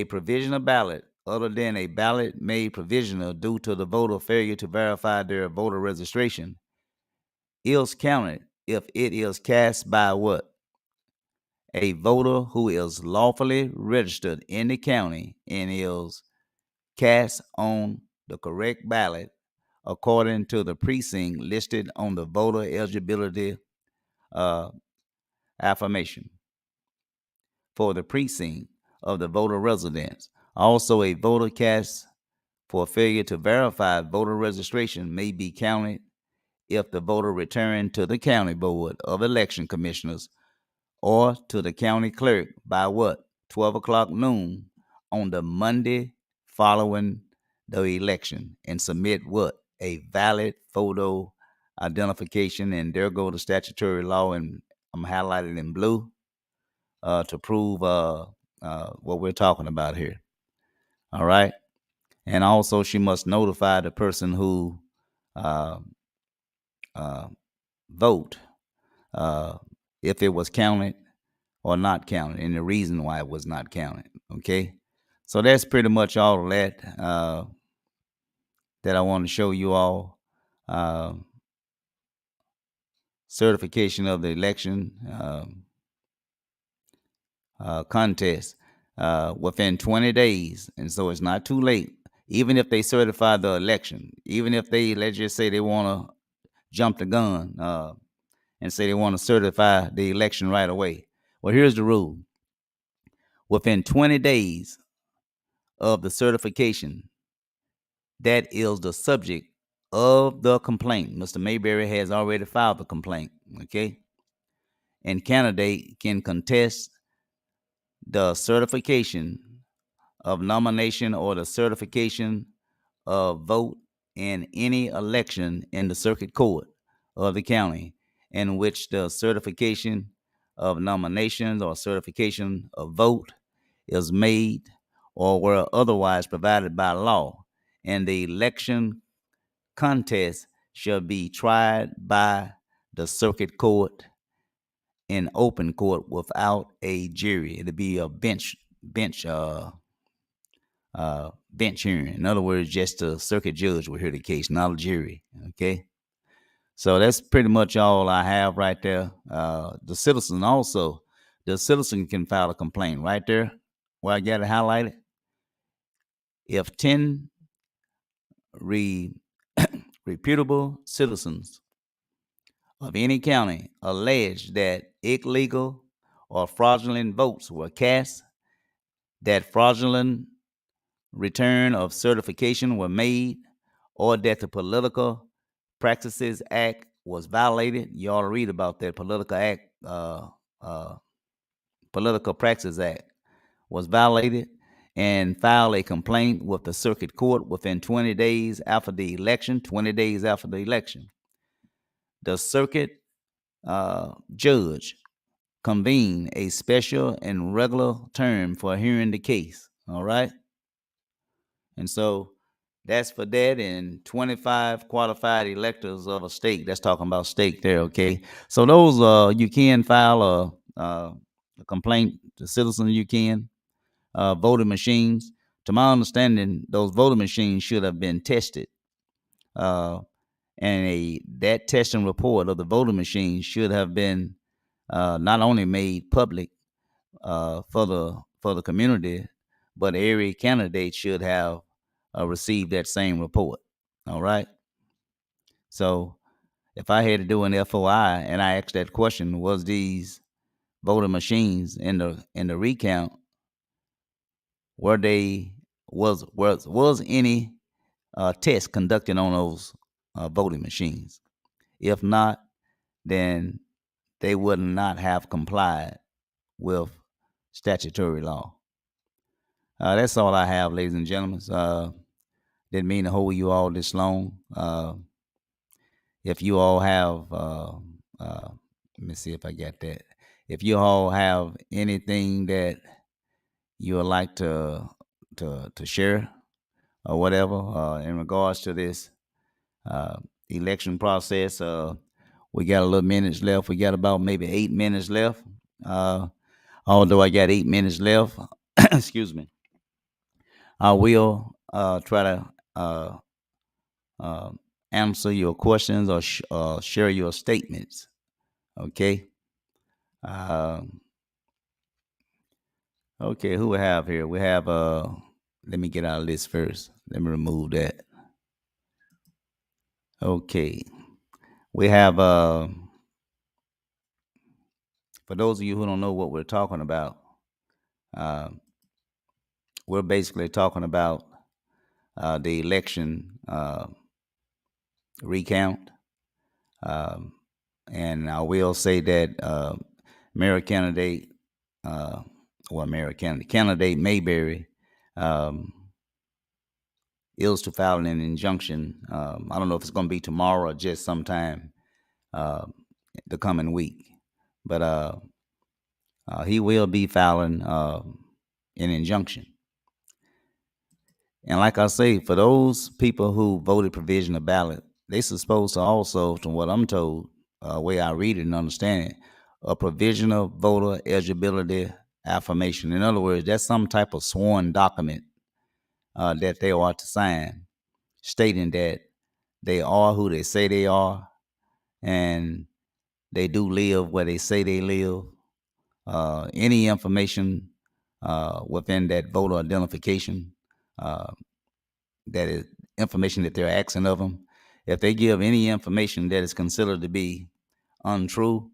provisional ballot other than a ballot made provisional due to the voter failure to verify their voter registration is counted if it is cast by what? A voter who is lawfully registered in the county and is cast on the correct ballot according to the precinct listed on the voter eligibility affirmation for the precinct of the voter residence. Also, a voter cast for failure to verify voter registration may be counted if the voter returned to the County Board of Election Commissioners or to the county clerk by what? 12 o'clock noon on the Monday following the election and submit what? A valid photo identification. And there go the statutory law, and I'm highlighted in blue to prove what we're talking about here. All right. And also, she must notify the person who vote if it was counted or not counted, and the reason why it was not counted. Okay, so that's pretty much all of that that I want to show you all. Certification of the election contest within 20 days, and so it's not too late. Even if they certify the election, even if they, let's just say they want to jump the gun and say they want to certify the election right away. Well, here's the rule. Within 20 days of the certification, that is the subject of the complaint. Mr. Mayberry has already filed the complaint, okay? And candidate can contest the certification of nomination or the certification of vote in any election in the circuit court of the county in which the certification of nominations or certification of vote is made or were otherwise provided by law, and the election contest shall be tried by the circuit court in open court without a jury. It'll be a bench hearing. In other words, just a circuit judge will hear the case, not a jury. Okay. So that's pretty much all I have right there. The citizen can file a complaint right there where I got it highlighted. If 10 reputable citizens of any county allege that illegal or fraudulent votes were cast, that fraudulent return of certification were made, or that the Political Practices Act was violated. You ought to read about that Political Practices Act was violated, and file a complaint with the circuit court within 20 days after the election. 20 days after the election, the circuit judge convene a special and regular term for hearing the case. All right. And so that's for that, and 25 qualified electors of a state. That's talking about state there, okay? So those, you can file a complaint, the citizen you can, voting machines. To my understanding, those voting machines should have been tested. And that testing report of the voting machine should have been not only made public for the community, but every candidate should have received that same report. All right. So if I had to do an FOI and I asked that question, was these voting machines in the recount, were they was any test conducted on those voting machines? If not, then they would not have complied with statutory law. That's all I have, ladies and gentlemen. Didn't mean to hold you all this long. If you all have, let me see if I got that. If you all have anything that you would like to share or whatever in regards to this election process, we got a little minutes left. We got about maybe 8 minutes left. Although I got 8 minutes left, excuse me, I will try to answer your questions or share your statements. Okay. Okay, who we have here? We have let me get our list first. Let me remove that. Okay. We have for those of you who don't know what we're talking about, we're basically talking about the election recount. And I will say that Mayor Candidate, Candidate Mayberry is to file an injunction. I don't know if it's going to be tomorrow or just sometime the coming week, but he will be filing an injunction. And like I say, for those people who voted provisional ballot, they're supposed to also, from what I'm told, way I read it and understand it, a provisional voter eligibility affirmation. In other words, that's some type of sworn document that they are to sign, stating that they are who they say they are, and they do live where they say they live. Any information within that voter identification, that is information that they're asking of them, if they give any information that is considered to be untrue,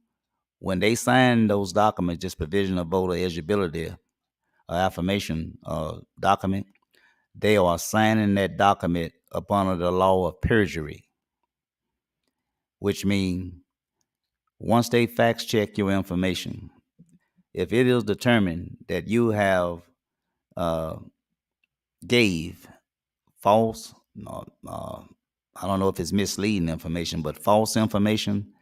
when they sign those documents, just provisional voter eligibility affirmation document, they are signing that document up under the law of perjury, which means once they fact check your information, if it is determined that you have gave false, I don't know if it's misleading information, but false information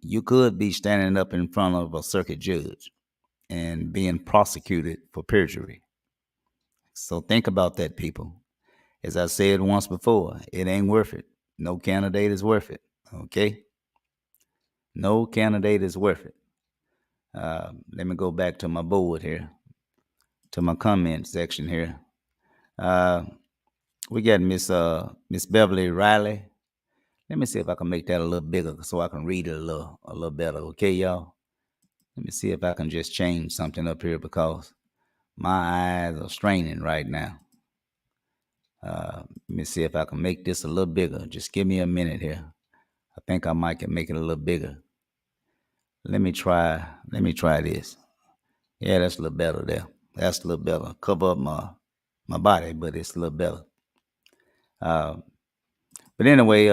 you could be standing up in front of a circuit judge and being prosecuted for perjury. So think about that, people. As I said once before, it ain't worth it. No candidate is worth it. Okay? No candidate is worth it. Let me go back to my board here, to my comment section here. We got Miss Beverly Riley. Let me see if I can make that a little bigger so I can read it a little better. Okay, y'all. Let me see if I can just change something up here because my eyes are straining right now. Let me see if I can make this a little bigger. Just give me a minute here. I think I might can make it a little bigger. Let me try this. Yeah, that's a little better there. That's a little better. Cover up my body, but it's a little better. But anyway,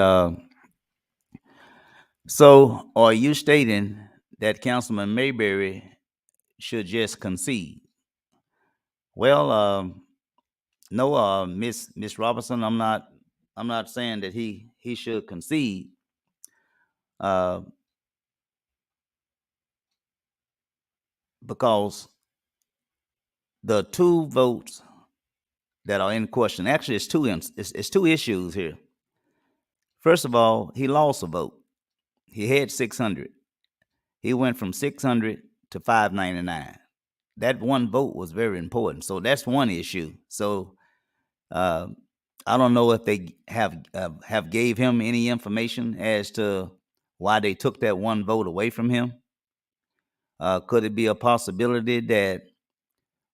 so are you stating that Councilman Mayberry should just concede? Well, no, Miss Robinson, I'm not saying that he should concede. Because the two votes that are in question, actually, it's two issues here. First of all, he lost a vote. He had 600. He went from 600 to 599. That one vote was very important. So that's one issue. So I don't know if they have gave him any information as to why they took that one vote away from him. Could it be a possibility that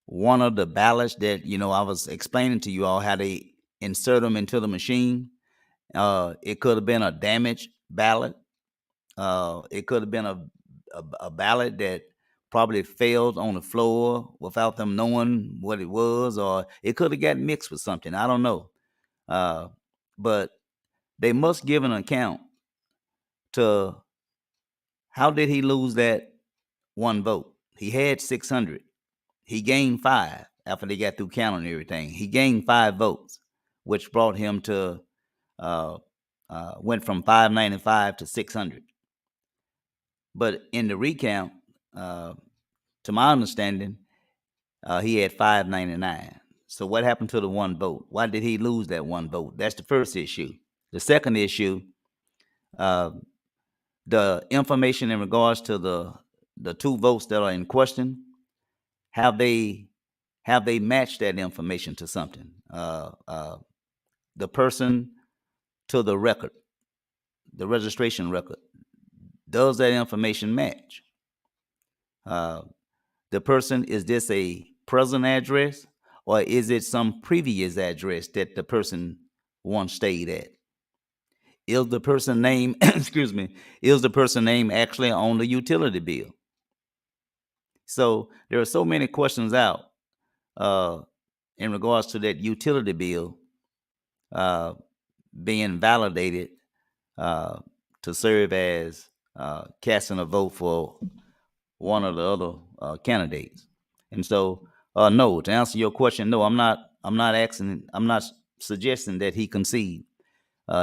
one of the ballots that, I was explaining to you all how they insert them into the machine, it could have been a damaged ballot. It could have been a ballot that probably failed on the floor without them knowing what it was, or it could have got mixed with something. I don't know. But they must give an account to how did he lose that one vote. He had 600. He gained 5 after they got through counting everything. He gained 5 votes, which brought him to went from 595 to 600. But in the recount, to my understanding, he had 599. So what happened to the one vote? Why did he lose that one vote? That's the first issue. The second issue, the information in regards to the two votes that are in question, have they matched that information to something? The person to the record, the registration record, does that information match? The person, is this a present address or is it some previous address that the person once stayed at? Is the person name, excuse me, is the person name actually on the utility bill? So there are so many questions out in regards to that utility bill being validated to serve as casting a vote for one of the other candidates. And so, no, to answer your question, no, I'm not suggesting that he concede.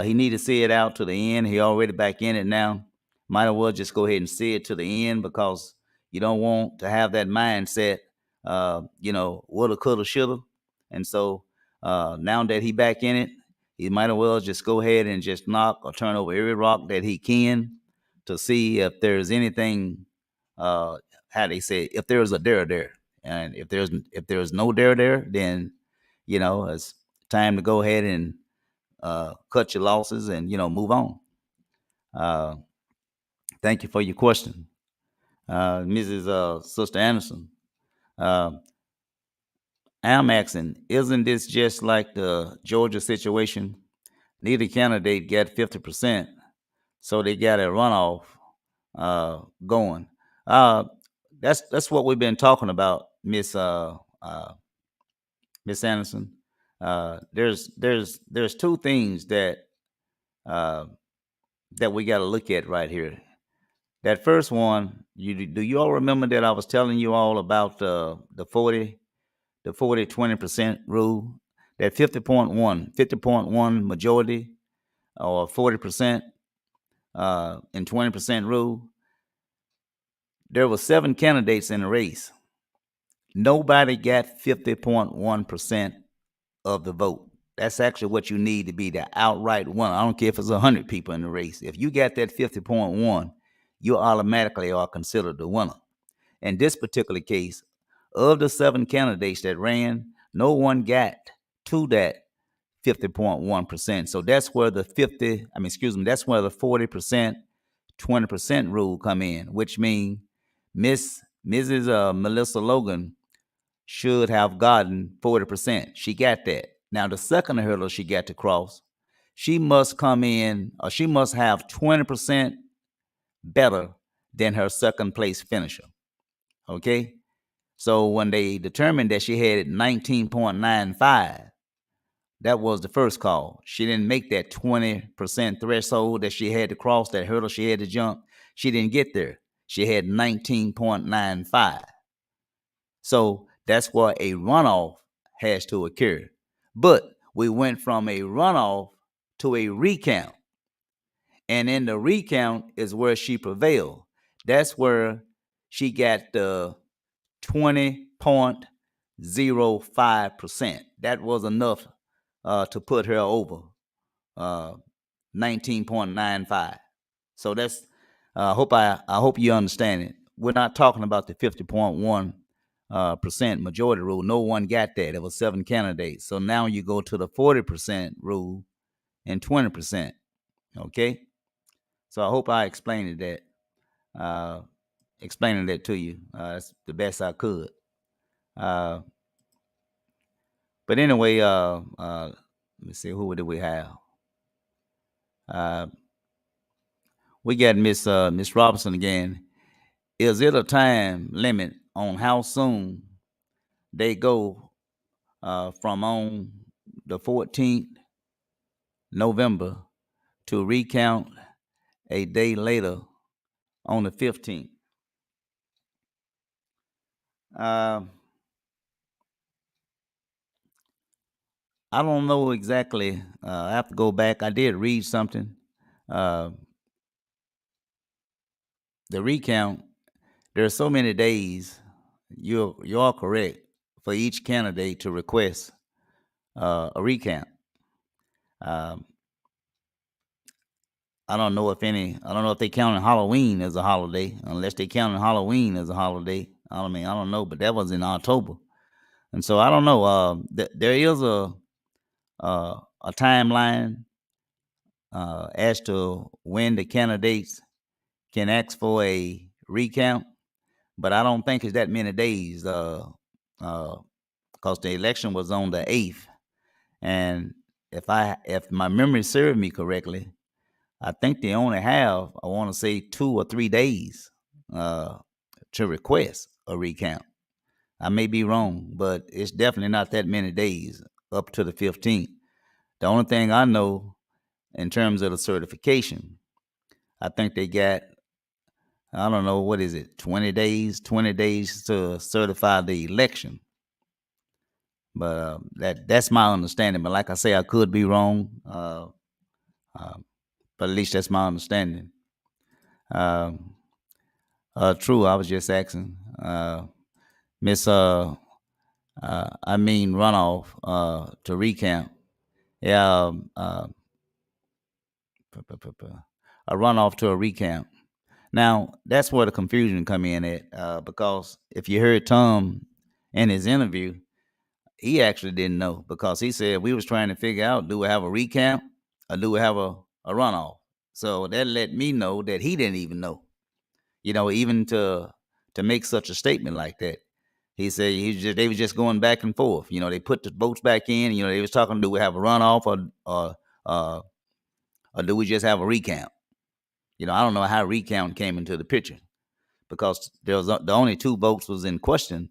He need to see it out to the end. He already back in it now. Might as well just go ahead and see it to the end because you don't want to have that mindset, woulda, coulda, shoulda. And so now that he back in it, he might as well just go ahead and just knock or turn over every rock that he can to see if there's anything, how they say, if there's a dare there. And if there's no dare there, then, it's time to go ahead and cut your losses and, move on. Thank you for your question. Mrs. Sister Anderson. I'm asking, isn't this just like the Georgia situation? Neither candidate got 50%, so they got a runoff going. That's what we've been talking about, Miss Anderson. There's two things that we got to look at right here. That first one, do you all remember that I was telling you all about the 20% rule? That 50.1 majority or 40% in 20% rule, there were 7 candidates in the race. Nobody got 50.1% of the vote. That's actually what you need to be the outright winner. I don't care if it's 100 people in the race. If you got that 50.1, you automatically are considered the winner. In this particular case, of the 7 candidates that ran, no one got to that 50.1%. So that's where the 40%, 20% rule come in, which means Mrs. Melissa Logan should have gotten 40%. She got that. Now the second hurdle she got to cross, she must come in, or she must have 20% better than her second place finisher. Okay? So when they determined that she had 19.95, that was the first call. She didn't make that 20% threshold that she had to cross, that hurdle she had to jump. She didn't get there. She had 19.95. So that's where a runoff has to occur. But we went from a runoff to a recount. And in the recount is where she prevailed. That's where she got the 20.05%. That was enough to put her over 19.95. So that's I hope you understand it. We're not talking about the 50.1% majority rule. No one got that. There was 7 candidates. So now you go to the 40% rule and 20%. Okay. So I hope I explained that to you. That's the best I could. But anyway, let me see, who do we have? We got Miss Robinson again. Is it a time limit on how soon they go from on the 14th November to recount a day later on the 15th? I don't know exactly. I have to go back. I did read something. The recount, there are so many days. You're correct for each candidate to request a recount. I don't know if they count Halloween as a holiday, unless they count Halloween as a holiday. I don't know, but that was in October, and so I don't know. There is a timeline as to when the candidates can ask for a recount, but I don't think it's that many days. Because the election was on the 8th, and if my memory served me correctly, I think they only have, I want to say, 2 or 3 days to request a recount. I may be wrong, but it's definitely not that many days up to the 15th. The only thing I know in terms of the certification, I think they got, I don't know, what is it, 20 days to certify the election. But that's my understanding. But like I say, I could be wrong. But at least that's my understanding. True, I was just asking. Miss runoff to recount. Yeah, a runoff to a recount. Now, that's where the confusion come in at, because if you heard Tom in his interview, he actually didn't know, because he said we was trying to figure out, do we have a recount or do we have a runoff? So that let me know that he didn't even know, even to make such a statement like that. He said they was just going back and forth. They put the votes back in. They was talking, do we have a runoff or do we just have a recount? I don't know how recount came into the picture, because there was the only 2 votes was in question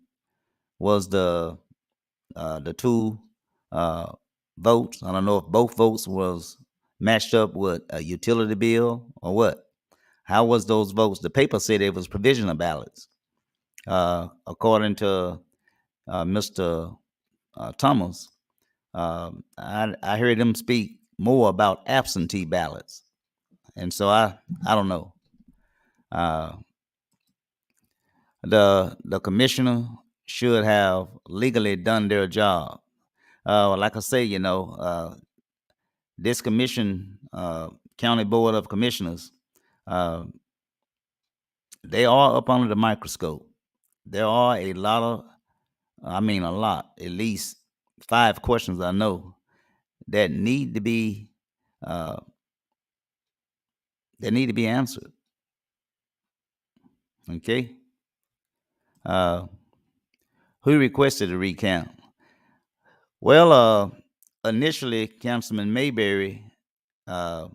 was the 2 votes. I don't know if both votes was matched up with a utility bill or what. How was those votes? The paper said it was provisional ballots. According to Mr. Thomas, I heard him speak more about absentee ballots. And so I don't know. The commissioner should have legally done their job. Like I say, this commission, county board of commissioners, uh, they are up under the microscope. There are a lot of, a lot, at least 5 questions I know that need to be uh, answered. Okay, uh, who requested a recount? Well, initially, Councilman Mayberry uh,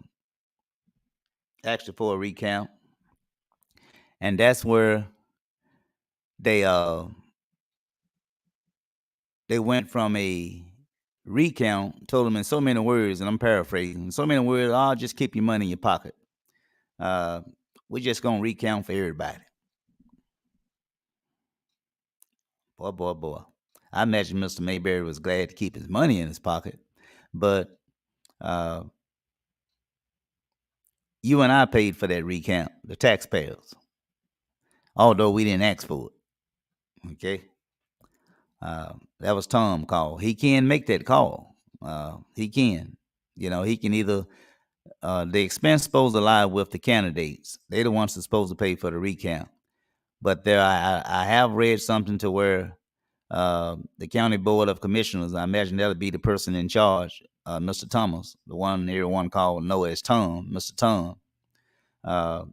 asked for a recount, and that's where they went from a recount, told them in so many words, and I'm paraphrasing, in so many words, "I'll just keep your money in your pocket. Uh, we're just gonna recount for everybody." Boy, boy, boy. I imagine Mr. Mayberry was glad to keep his money in his pocket, but uh, you and I paid for that recount, the taxpayers, although we didn't ask for it. Okay, that was Tom's call. He can make that call. He can. He can either the expense supposed to lie with the candidates. They're the ones that's supposed to pay for the recount. But I have read something to where the county board of commissioners, I imagine that'll be the person in charge, Mr. Thomas, the one everyone called know as Tom, Mr. Tom.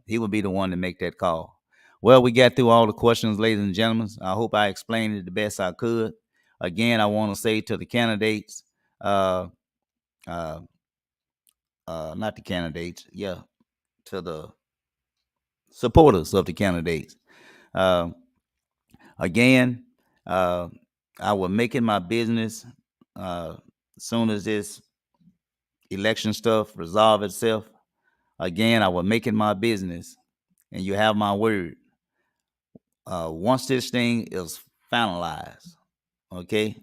He would be the one to make that call. Well, we got through all the questions, ladies and gentlemen. I hope I explained it the best I could. Again, I want to say to the candidates, uh, uh, not the candidates, yeah, to the supporters of the candidates. Uh, Again, I will make it my business as soon as this election stuff resolve itself. Again, I will make it my business, and you have my word. Once this thing is finalized, okay,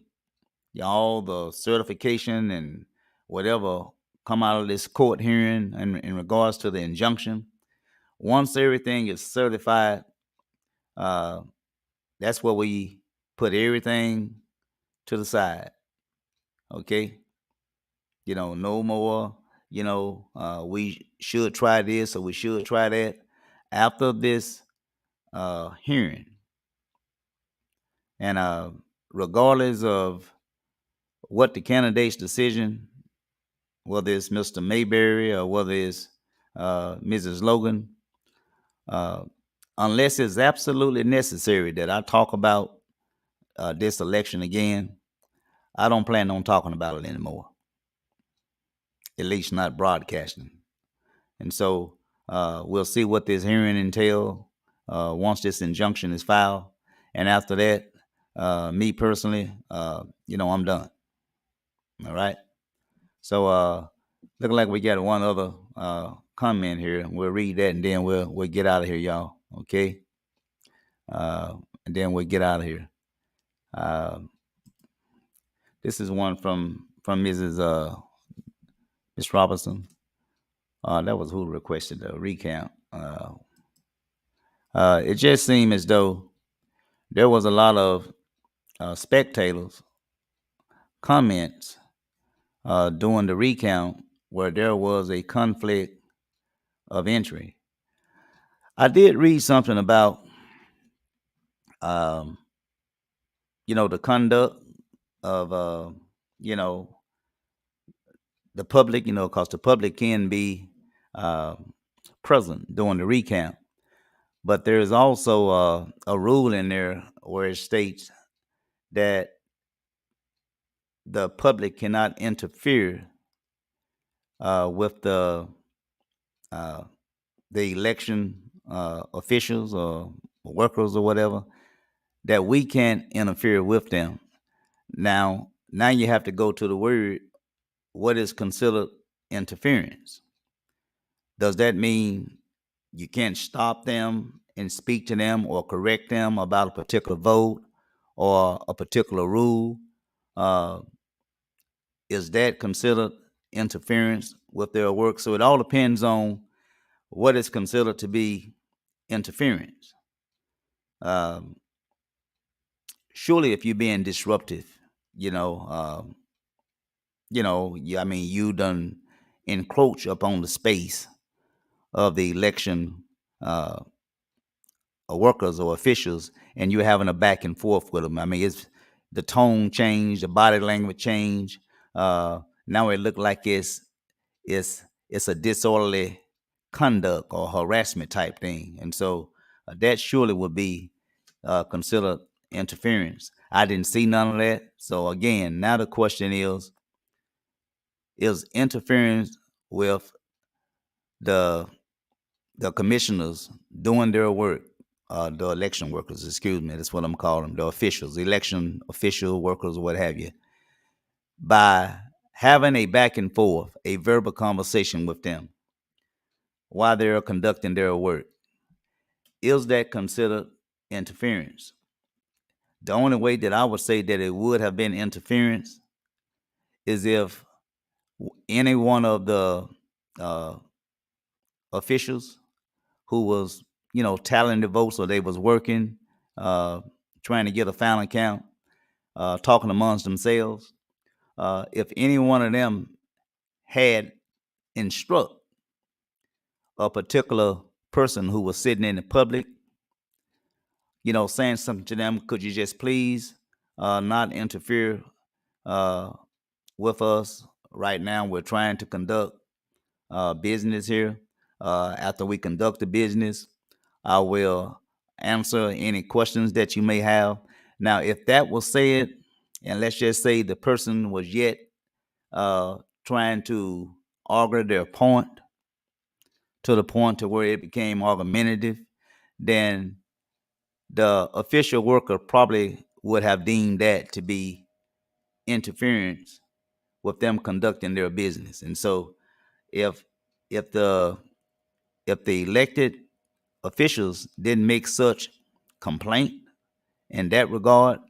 all the certification and whatever come out of this court hearing in regards to the injunction, once everything is certified, uh, that's where we put everything to the side. Okay, no more. We should try this or we should try that. After this hearing, and regardless of what the candidate's decision, whether it's Mr. Mayberry or whether it's Mrs. Logan, uh, unless it's absolutely necessary that I talk about this election again, I don't plan on talking about it anymore. At least not broadcasting. And so we'll see what this hearing entails once this injunction is filed. And after that, me personally, I'm done. All right. So looking like we got one other comment here. We'll read that and then we'll get out of here, y'all. Okay. And then we'll get out of here. This is one from Mrs. Miss Robinson. That was who requested the recount. It just seemed as though there was a lot of spectators comments during the recount where there was a conflict of interest. I did read something about um, the conduct of the public, because the public can be uh, present during the recount. But there's also a rule in there where it states that the public cannot interfere with uh, the election officials or workers or whatever, that we can't interfere with them. Now you have to go to the word. What is considered interference? Does that mean you can't stop them and speak to them or correct them about a particular vote or a particular rule? Uh, is that considered interference with their work? So it all depends on what is considered to be interference. Um, Surely, if you're being disruptive, you know, I mean, you done encroach upon the space of the election uh, workers or officials, and you're having a back and forth with them. I mean, it's the tone change, the body language change. Now it look like it's it's a disorderly conduct or harassment type thing, and so that surely would be considered interference. I didn't see none of that. So again, now the question is interference with the the commissioners doing their work, the election workers, excuse me, that's what I'm calling them, the officials, election official workers, what have you, by having a back and forth, a verbal conversation with them while they're conducting their work. Is that considered interference? The only way that I would say that it would have been interference is if any one of the uh, officials who was, tallying the votes, or they was working, uh, trying to get a final count, talking amongst themselves. If any one of them had instruct a particular person who was sitting in the public, saying something to them, could you just please not interfere uh, with us right now? We're trying to conduct business here. After we conduct the business, I will answer any questions that you may have. Now, if that was said, and let's just say the person was yet trying to argue their point to the point to where it became argumentative, then the official worker probably would have deemed that to be interference with them conducting their business. And so, if if the if the elected officials didn't make such complaint in that regard,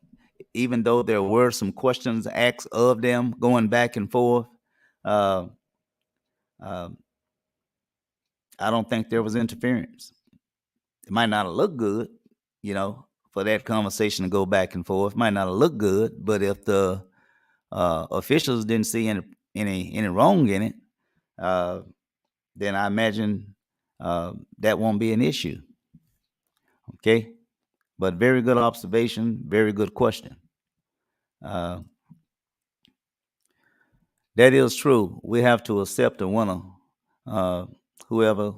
even though there were some questions asked of them going back and forth, uh, uh, I don't think there was interference. It might not have looked good, for that conversation to go back and forth. It might not have looked good, but if the officials didn't see any wrong in it, uh, then I imagine that won't be an issue. Okay, but very good observation, very good question. Uh, that is true. We have to accept the winner, whoever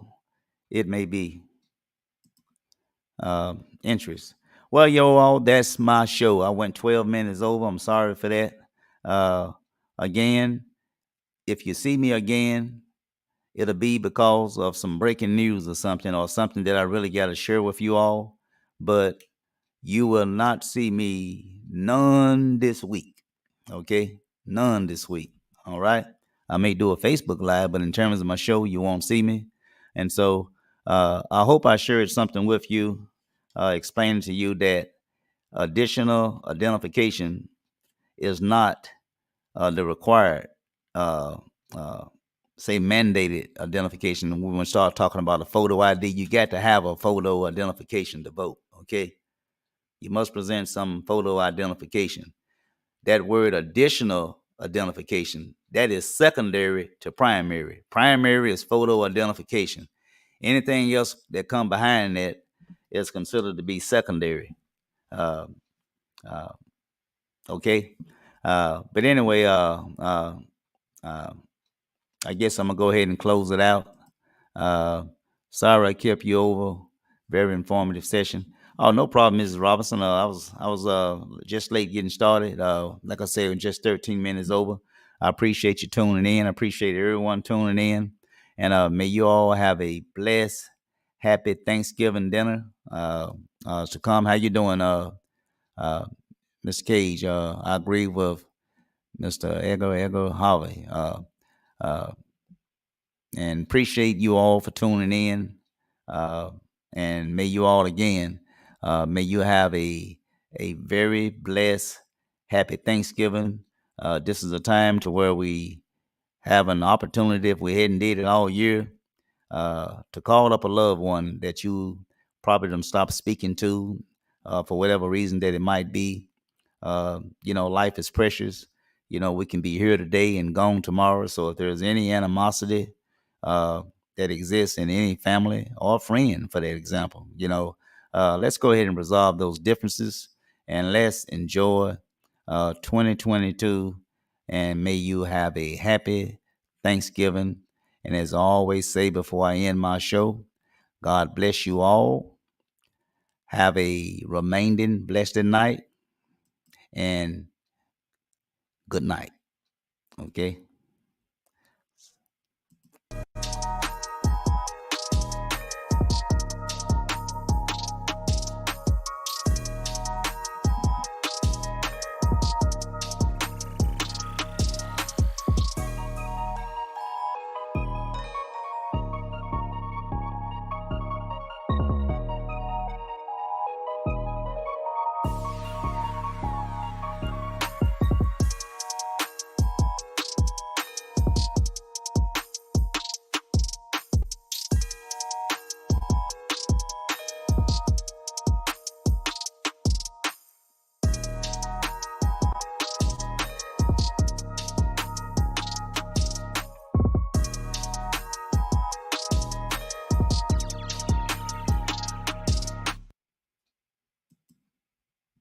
it may be. Interest. Well, yo, all that's my show. I went 12 minutes over. I'm sorry for that. Uh, Again, if you see me again, it'll be because of some breaking news or something that I really got to share with you all. But you will not see me none this week. Okay? None this week. All right? I may do a Facebook Live, but in terms of my show, you won't see me. And so I hope I shared something with you, explaining to you that additional identification is not the required, uh, uh, say, mandated identification. When we start talking about a photo ID, you got to have a photo identification to vote. Okay? You must present some photo identification. That word additional identification, that is secondary to primary. Primary is photo identification. Anything else that come behind that is considered to be secondary. Uh, uh, okay. But anyway, I guess I'm gonna go ahead and close it out. Sorry I kept you over. Very informative session. Oh, no problem, Mrs. Robinson. I was just late getting started. Like I said, just 13 minutes over. I appreciate you tuning in. I appreciate everyone tuning in, and may you all have a blessed, happy Thanksgiving dinner to come. How you doing, Mr. Cage? I agree with Mr. Edgar Harvey. Uh, and appreciate you all for tuning in. And may you all again, may you have a very blessed, happy Thanksgiving. This is a time to where we have an opportunity, if we hadn't did it all year, to call up a loved one that you probably done stopped speaking to for whatever reason that it might be. Life is precious. We can be here today and gone tomorrow. So if there's any animosity uh, that exists in any family or friend, for that example, let's go ahead and resolve those differences and let's enjoy 2022. And may you have a happy Thanksgiving. And as I always say before I end my show, God bless you all. Have a remaining blessed night and good night. Okay.